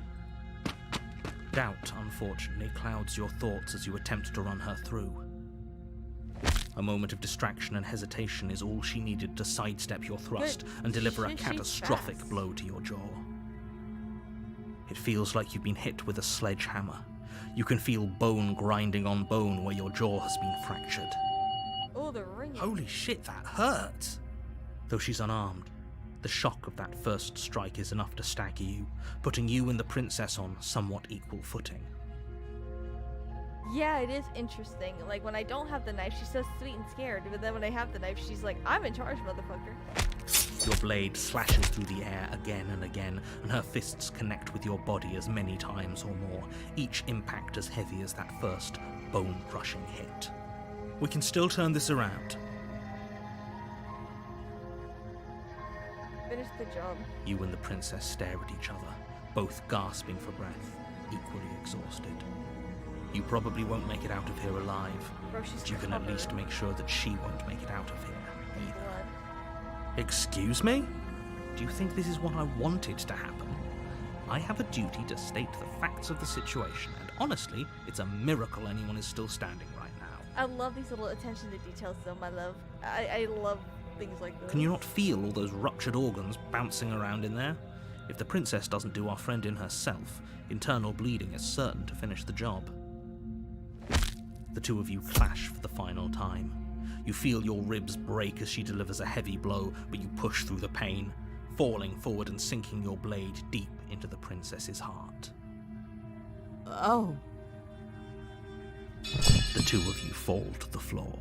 D: Doubt, unfortunately, clouds your thoughts as you attempt to run her through. A moment of distraction and hesitation is all she needed to sidestep your thrust and deliver a
B: she's
D: catastrophic
B: fast.
D: blow to your jaw. It feels like you've been hit with a sledgehammer. You can feel bone grinding on bone where your jaw has been fractured.
B: Oh, the ringing.
D: Holy shit, that hurts! Though she's unarmed, the shock of that first strike is enough to stagger you, putting you and the princess on somewhat equal footing.
B: Yeah, it is interesting. Like, when I don't have the knife, she's so sweet and scared. But then when I have the knife, she's like, I'm in charge, motherfucker.
D: Your blade slashes through the air again and again, and her fists connect with your body as many times or more, each impact as heavy as that first bone-crushing hit. We can still turn this around.
B: Finish the job.
D: You and the princess stare at each other, both gasping for breath, equally exhausted. You probably won't make it out of here alive,
B: Bro, she's
D: but you can at
B: covered
D: least make sure that she won't make it out of here
B: in
D: either.
B: blood.
D: Excuse me? Do you think this is what I wanted to happen? I have a duty to state the facts of the situation, and honestly, it's a miracle anyone is still standing right now.
B: I love these little attention to details, though, my love. I love things like this.
D: Can you not feel all those ruptured organs bouncing around in there? If the princess doesn't do our friend in herself, internal bleeding is certain to finish the job. The two of you clash for the final time. You feel your ribs break as she delivers a heavy blow, but you push through the pain, falling forward and sinking your blade deep into the princess's heart.
E: Oh.
D: The two of you fall to the floor.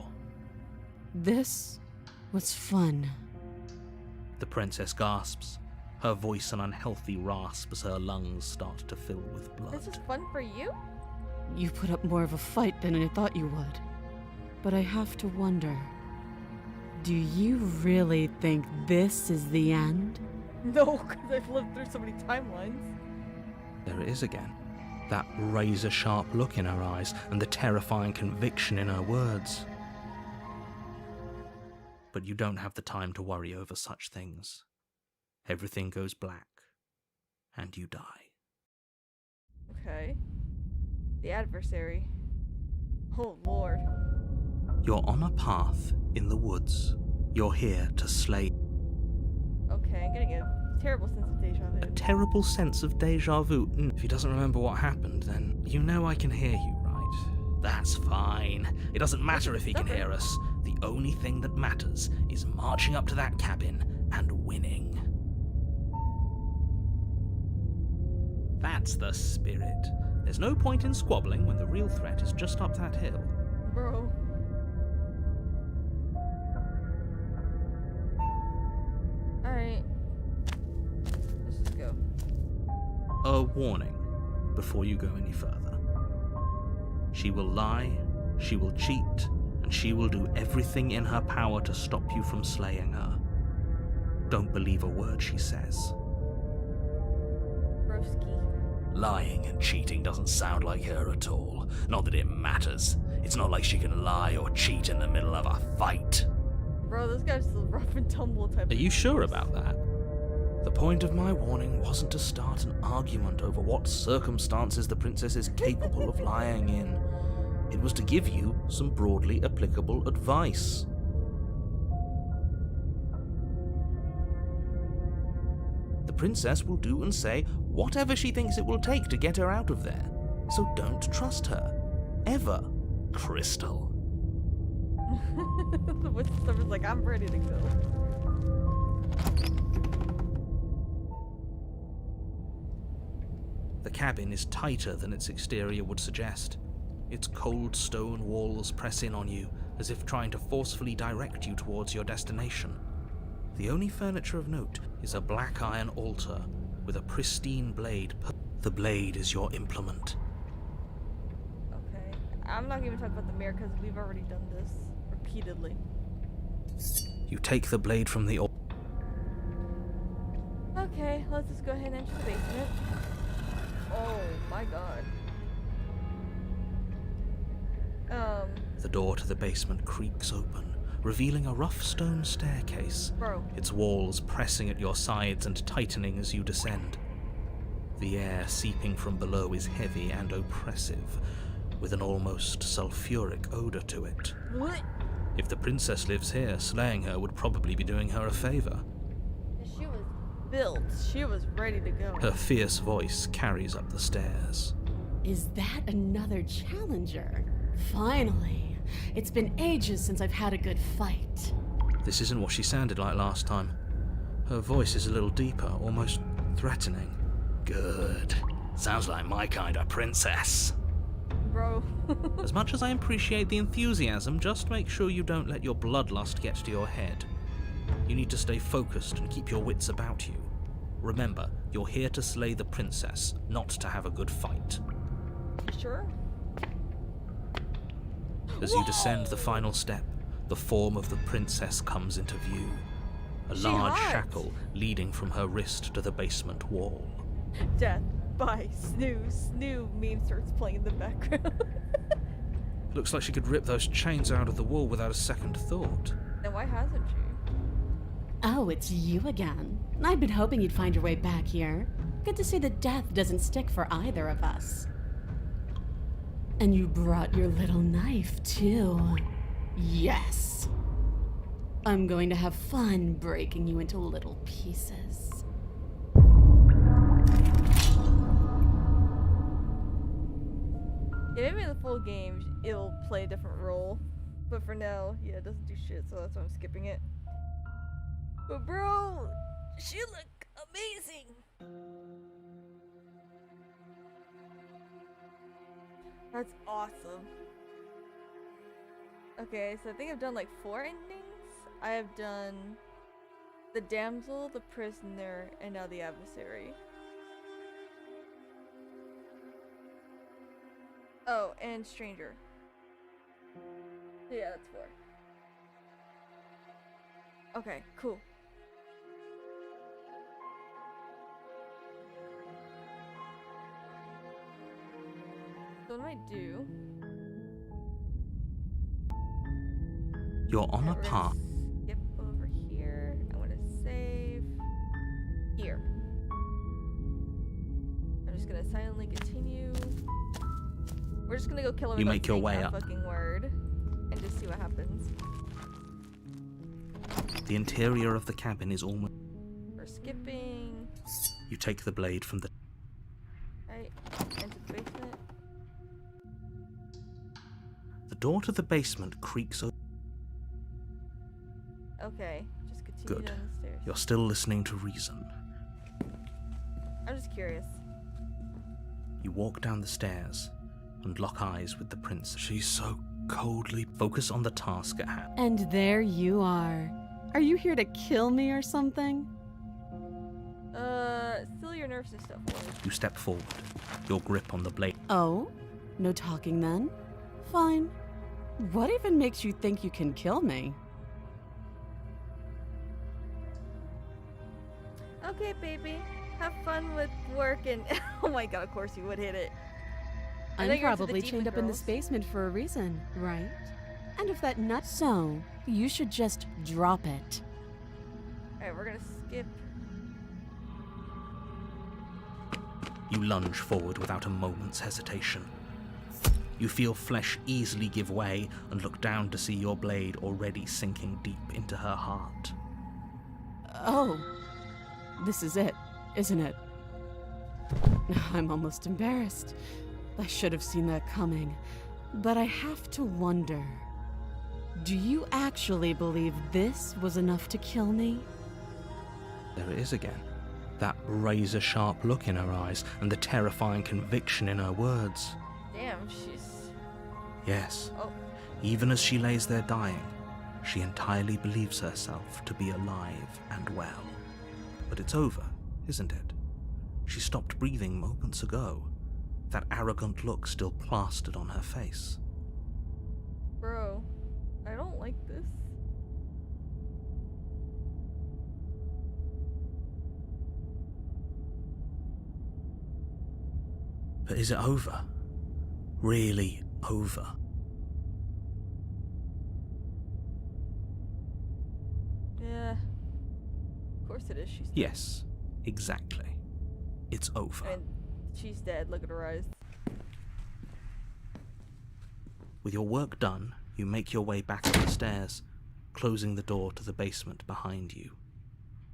E: This was fun.
D: The princess gasps, her voice an unhealthy rasp as her lungs start to fill with blood.
B: This is fun for you?
E: You put up more of a fight than I thought you would. But I have to wonder, do you really think this is the end?
B: No, because I've lived through so many timelines.
D: There it is again. That razor-sharp look in her eyes and the terrifying conviction in her words. But you don't have the time to worry over such things. Everything goes black, and you die.
B: Okay. The adversary. Oh, Lord.
D: You're on a path in the woods. You're here to slay.
B: Okay, I'm getting a terrible sense of deja vu.
D: A terrible sense of deja vu. If he doesn't remember what happened, then you know I can hear you, right? That's fine. It doesn't matter if he can hear us. The only thing that matters is marching up to that cabin and winning. That's the spirit. There's no point in squabbling when the real threat is just up that hill.
B: Bro. Alright. Let's just go.
D: A warning before you go any further. She will lie, she will cheat, and she will do everything in her power to stop you from slaying her. Don't believe a word she says.
B: Broski.
D: Lying and cheating doesn't sound like her at all. Not that it matters. It's not like she can lie or cheat in the middle of a fight.
B: Bro, this guy's the rough and tumble type.
D: Are you sure about that? The point of my warning wasn't to start an argument over what circumstances the princess is capable of lying in. It was to give you some broadly applicable advice. The princess will do and say whatever she thinks it will take to get her out of there. So don't trust her. Ever, Crystal.
B: The whistleblower's like, I'm ready to go.
D: The cabin is tighter than its exterior would suggest. Its cold stone walls press in on you, as if trying to forcefully direct you towards your destination. The only furniture of note is a black iron altar with a pristine blade. The blade is your implement.
B: Okay. I'm not even talking about the mirror because we've already done this repeatedly.
D: You take the blade from the altar.
B: Okay, let's just go ahead and enter the basement. Oh my god.
D: The door to the basement creaks open, revealing a rough stone staircase,
B: Bro.
D: its walls pressing at your sides and tightening as you descend. The air seeping from below is heavy and oppressive, with an almost sulfuric odor to it.
B: What?
D: If the princess lives here, slaying her would probably be doing her a favor.
B: She was built. She was ready to go.
D: Her fierce voice carries up the stairs.
E: Is that another challenger? Finally. It's been ages since I've had a good fight.
D: This isn't what she sounded like last time. Her voice is a little deeper, almost threatening. Good. Sounds like my kind of princess.
B: Bro.
D: As much as I appreciate the enthusiasm, just make sure you don't let your bloodlust get to your head. You need to stay focused and keep your wits about you. Remember, you're here to slay the princess, not to have a good fight.
B: You sure?
D: As you descend the final step, the form of the princess comes into view. A large
B: hot.
D: shackle leading from her wrist to the basement wall.
B: Death by snooze. Snoo meme starts playing in the background.
D: Looks like she could rip those chains out of the wall without a second thought.
B: Then why hasn't she?
E: Oh, it's you again. I've been hoping you'd find your way back here. Good to see that death doesn't stick for either of us. And you brought your little knife, too. Yes. I'm going to have fun breaking you into little pieces.
B: Yeah, maybe in the full game it'll play a different role. But for now, yeah, it doesn't do shit, so that's why I'm skipping it. But bro, she look amazing. That's awesome. Okay, so I think I've done like 4 endings. I have done the damsel, the prisoner, and now the adversary. Oh, and stranger. So yeah, that's 4. Okay, cool. So what do I do?
D: You're on a
B: We're gonna
D: path.
B: Skip over here. I want to save here. I'm just gonna silently continue. We're just gonna go kill everybody.
D: make your way
B: that
D: up.
B: Fucking word, and just see what happens.
D: The interior of the cabin is almost.
B: We're skipping.
D: You take the blade from the.
B: Right into the basement.
D: The door to the basement creaks open.
B: Okay, just continue
D: Good.
B: down the stairs.
D: You're still listening to reason.
B: I'm just curious.
D: You walk down the stairs and lock eyes with the prince. She's so coldly. Focus on the task at hand.
E: And there you are. Are you here to kill me or something?
B: Still your nerves and stuff. Lord.
D: You step forward, your grip on the blade.
E: Oh? No talking then? Fine. What even makes you think you can kill me?
B: Okay, baby. Have fun with work and oh my god, of course you would hit it. I know
E: I'm
B: you're into the
E: probably
B: demon
E: chained up in this
B: girls.
E: basement for a reason, right? And if that nut so, you should just drop it.
B: Alright, we're gonna skip.
D: You lunge forward without a moment's hesitation. You feel flesh easily give way and look down to see your blade already sinking deep into her heart.
E: Oh. This is it, isn't it? I'm almost embarrassed. I should have seen that coming. But I have to wonder. Do you actually believe this was enough to kill me?
D: There it is again. That razor-sharp look in her eyes and the terrifying conviction in her words.
B: Damn, she's.
D: Yes,
B: Oh,
D: even as she lays there dying, she entirely believes herself to be alive and well. But it's over, isn't it? She stopped breathing moments ago, that arrogant look still plastered on her face.
B: bro. I don't like this.
D: But is it over? Really over?
B: Yeah. Of course it is. She's.
D: Yes, exactly. It's over.
B: I mean, she's dead. Look at her eyes.
D: With your work done, you make your way back up the stairs, closing the door to the basement behind you.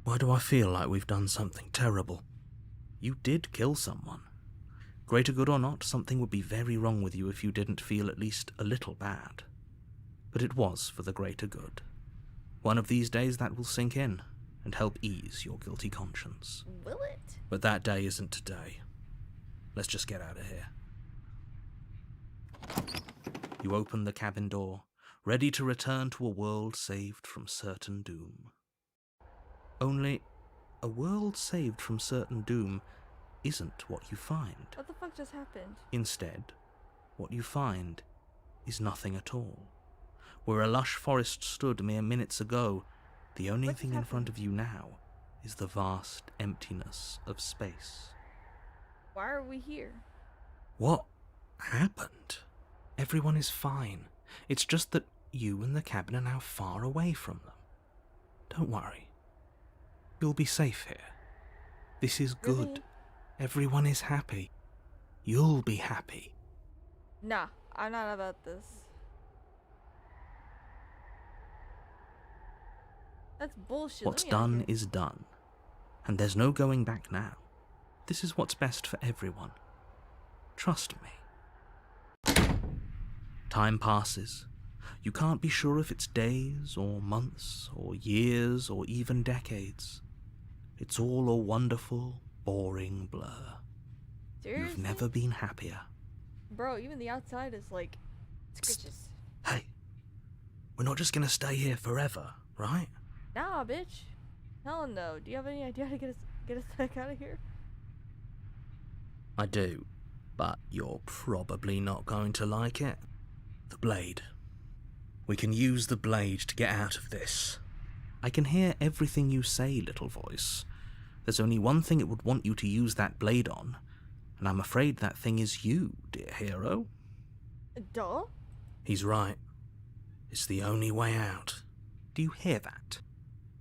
D: Why do I feel like we've done something terrible? You did kill someone. Greater good or not, something would be very wrong with you if you didn't feel at least a little bad. But it was for the greater good. One of these days that will sink in and help ease your guilty conscience.
B: Will it?
D: But that day isn't today. Let's just get out of here. You open the cabin door, ready to return to a world saved from certain doom. Only, a world saved from certain doom isn't what you find.
B: What the fuck just happened?
D: Instead, what you find is nothing at all. Where a lush forest stood mere minutes ago, the only
B: What just
D: thing in front
B: happened?
D: of you now is the vast emptiness of space.
B: Why are we here?
D: What happened? Everyone is fine. It's just that you and the cabin are now far away from them. Don't worry. You'll be safe here. This is good.
B: Really?
D: Everyone is happy. You'll be happy.
B: Nah, I'm not about this. That's bullshit.
D: What's
B: Let me out
D: done
B: here.
D: is done. And there's no going back now. This is what's best for everyone. Trust me. Time passes. You can't be sure if it's days or months or years or even decades. It's all a wonderful, boring blur.
B: Seriously?
D: You've never been happier.
B: Bro, even the outside is like sketches.
D: Hey, We're not just gonna stay here forever, right?
B: Nah, bitch. Hell no. Do you have any idea how to get us the heck out of here?
D: I do, but you're probably not going to like it. The blade. We can use the blade to get out of this. I can hear everything you say, little voice. There's only one thing it would want you to use that blade on, and I'm afraid that thing is you, dear hero.
B: Duh?
D: He's right. It's the only way out. Do you hear that?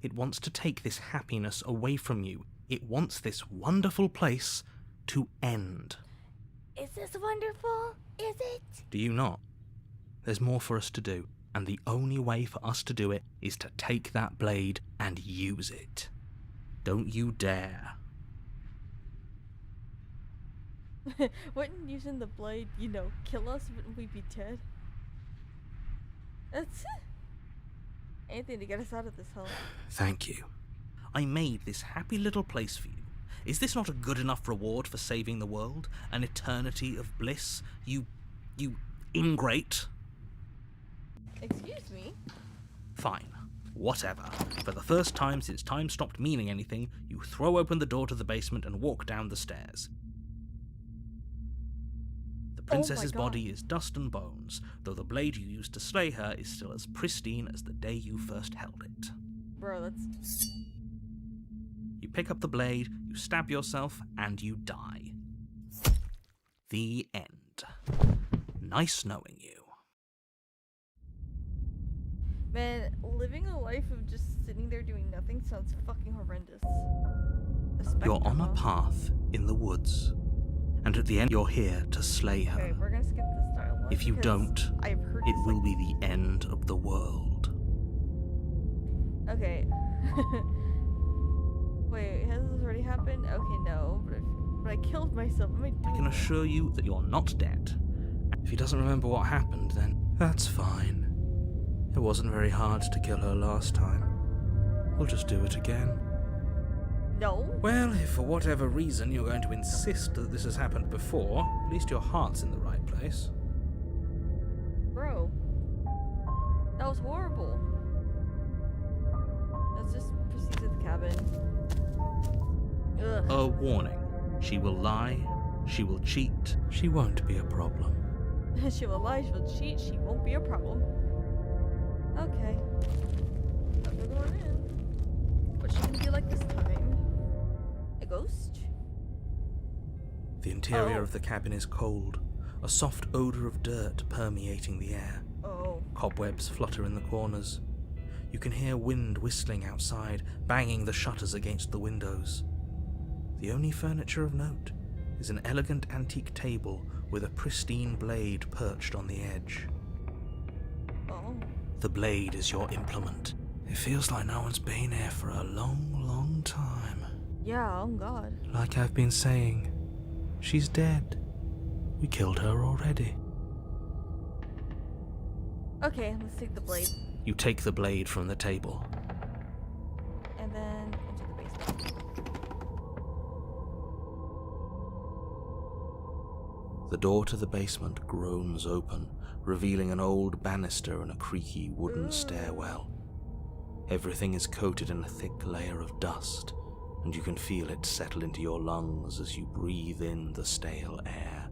D: It wants to take this happiness away from you. It wants this wonderful place to end.
B: Is this wonderful? Is it?
D: Do you not? There's more for us to do, and the only way for us to do it is to take that blade and use it. Don't you dare.
B: Wouldn't using the blade, kill us? Wouldn't we be dead? That's anything to get us out of this hell.
D: Thank you. I made this happy little place for you. Is this not a good enough reward for saving the world? An eternity of bliss? You ingrate?
B: Excuse me?
D: Fine. Whatever. For the first time since time stopped meaning anything, you throw open the door to the basement and walk down the stairs. The princess's
B: God.
D: body is dust and bones, though the blade you used to slay her is still as pristine as the day you first held it.
B: Bro, that's...
D: You pick up the blade, you stab yourself, and you die. The end. Nice knowing you.
B: Man, living a life of just sitting there doing nothing sounds fucking horrendous.
D: You're on a path in the woods, and at the end you're here to slay her.
B: Okay, we're gonna skip this dialogue.
D: If you
B: because
D: don't,
B: I've heard
D: it
B: this,
D: will be the end of the world.
B: Okay. Wait, has this already happened? Okay, no, but I killed myself. What am I doing?
D: I can assure you that you're not dead. If he doesn't remember what happened, then that's fine. It wasn't very hard to kill her last time. We'll just do it again.
B: No.
D: Well, if for whatever reason you're going to insist that this has happened before, at least your heart's in the right place.
B: Bro. That was horrible. Let's just proceed to the cabin. Ugh.
D: A warning. She will lie, she will cheat, she won't be a problem.
B: She will lie, she will cheat, she won't be a problem. Okay. We're going in. What's she gonna be like this time? A ghost?
D: The interior
B: Oh.
D: of the cabin is cold, a soft odor of dirt permeating the air.
B: Oh.
D: Cobwebs flutter in the corners. You can hear wind whistling outside, banging the shutters against the windows. The only furniture of note is an elegant antique table with a pristine blade perched on the edge.
B: Oh.
D: The blade is your implement. It feels like no one's been here for a long, long time.
B: Yeah, oh god.
D: Like I've been saying, she's dead. We killed her already.
B: Okay, let's take the blade.
D: You take the blade from the table.
B: And then into the basement.
D: The door to the basement groans open, revealing an old banister and a creaky wooden stairwell. Everything is coated in a thick layer of dust, and you can feel it settle into your lungs as you breathe in the stale air.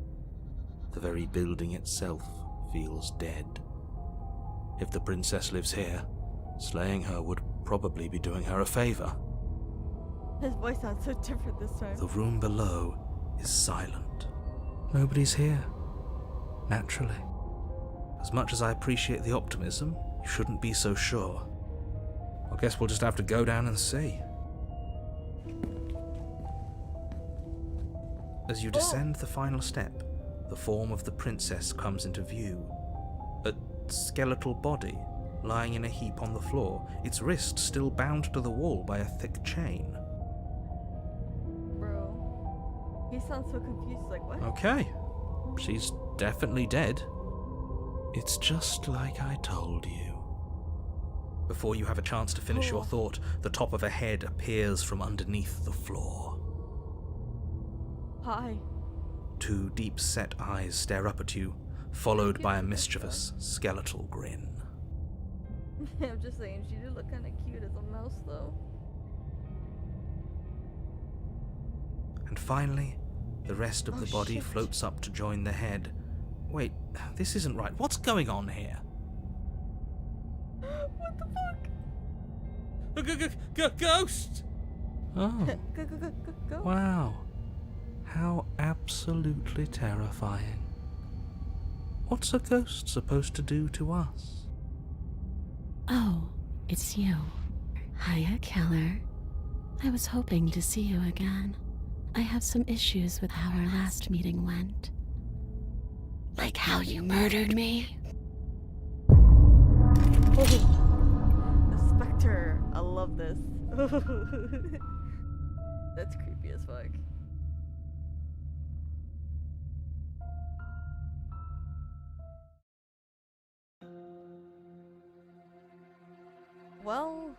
D: The very building itself feels dead. If the princess lives here, slaying her would probably be doing her a favor.
B: His voice sounds so different this time.
D: The room below is silent. Nobody's here. Naturally. As much as I appreciate the optimism, you shouldn't be so sure. I guess we'll just have to go down and see. As you descend the final step, the form of the princess comes into view. A skeletal body, lying in a heap on the floor, its wrist still bound to the wall by a thick chain.
B: Bro. He sounds so confused, like what?
D: Okay, she's definitely dead. It's just like I told you. Before you have a chance to finish your thought, the top of a head appears from underneath the floor.
B: Hi.
D: Two deep-set eyes stare up at you, followed by a mischievous, skeletal grin.
B: I'm just saying, she did look kind of cute as a mouse, though.
D: And finally, the rest of
B: Oh,
D: the body
B: shit.
D: floats up to join the head. Wait, this isn't right. What's going on here?
B: What the fuck?
D: Ghost! Oh,
B: Go.
D: wow. How absolutely terrifying. What's a ghost supposed to do to us?
E: Oh, it's you. Hiya, Keller. I was hoping to see you again. I have some issues with how our last meeting went. Like how you murdered me.
B: The Spectre. I love this. That's creepy as fuck. Well,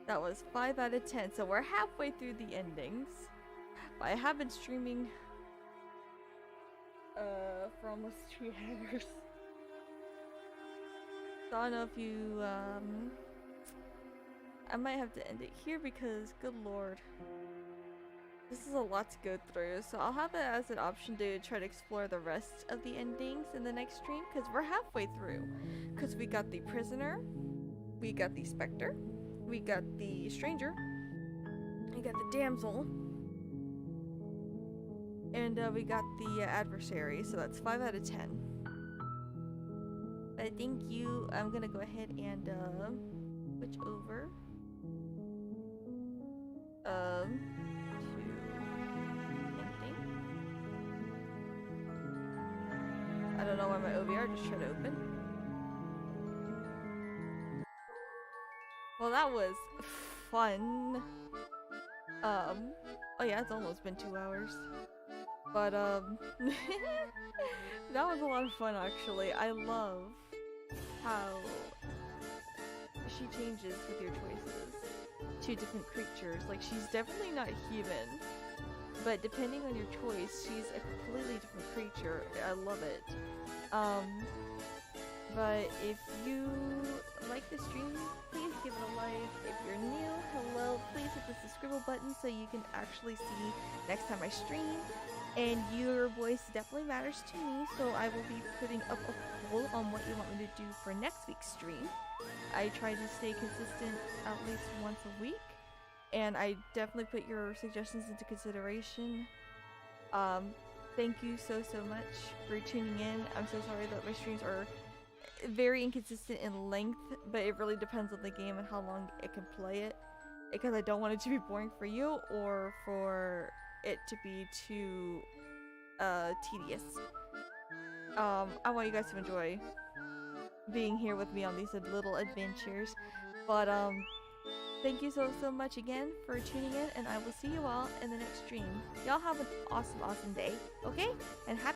B: that was 5 out of 10, so we're halfway through the endings. But I have been streaming for almost 2 hours. So I don't know if you I might have to end it here because good lord. This is a lot to go through, so I'll have it as an option to try to explore the rest of the endings in the next stream because we're halfway through. Because we got the prisoner, we got the specter, we got the stranger, we got the damsel, and we got the adversary, so that's 5 out of 10. I think I'm gonna go ahead and switch over to ending. I don't know why my OBR just shut open. Well, that was fun. Oh yeah, it's almost been 2 hours. But that was a lot of fun actually. I love how she changes with your choices to different creatures. Like, she's definitely not human, but depending on your choice, she's a completely different creature. I love it. But if you like the stream, please give it a like. If you're new, hello, please hit the subscribe button so you can actually see next time I stream. And your voice definitely matters to me, so I will be putting up a poll on what you want me to do for next week's stream. I try to stay consistent at least once a week, and I definitely put your suggestions into consideration. Thank you so much for tuning in. I'm so sorry that my streams are very inconsistent in length, but it really depends on the game and how long it can play it, because I don't want it to be boring for you or for it to be too tedious. I want you guys to enjoy being here with me on these little adventures, but thank you so much again for tuning in, and I will see you all in the next stream. Y'all have an awesome day, okay? And happy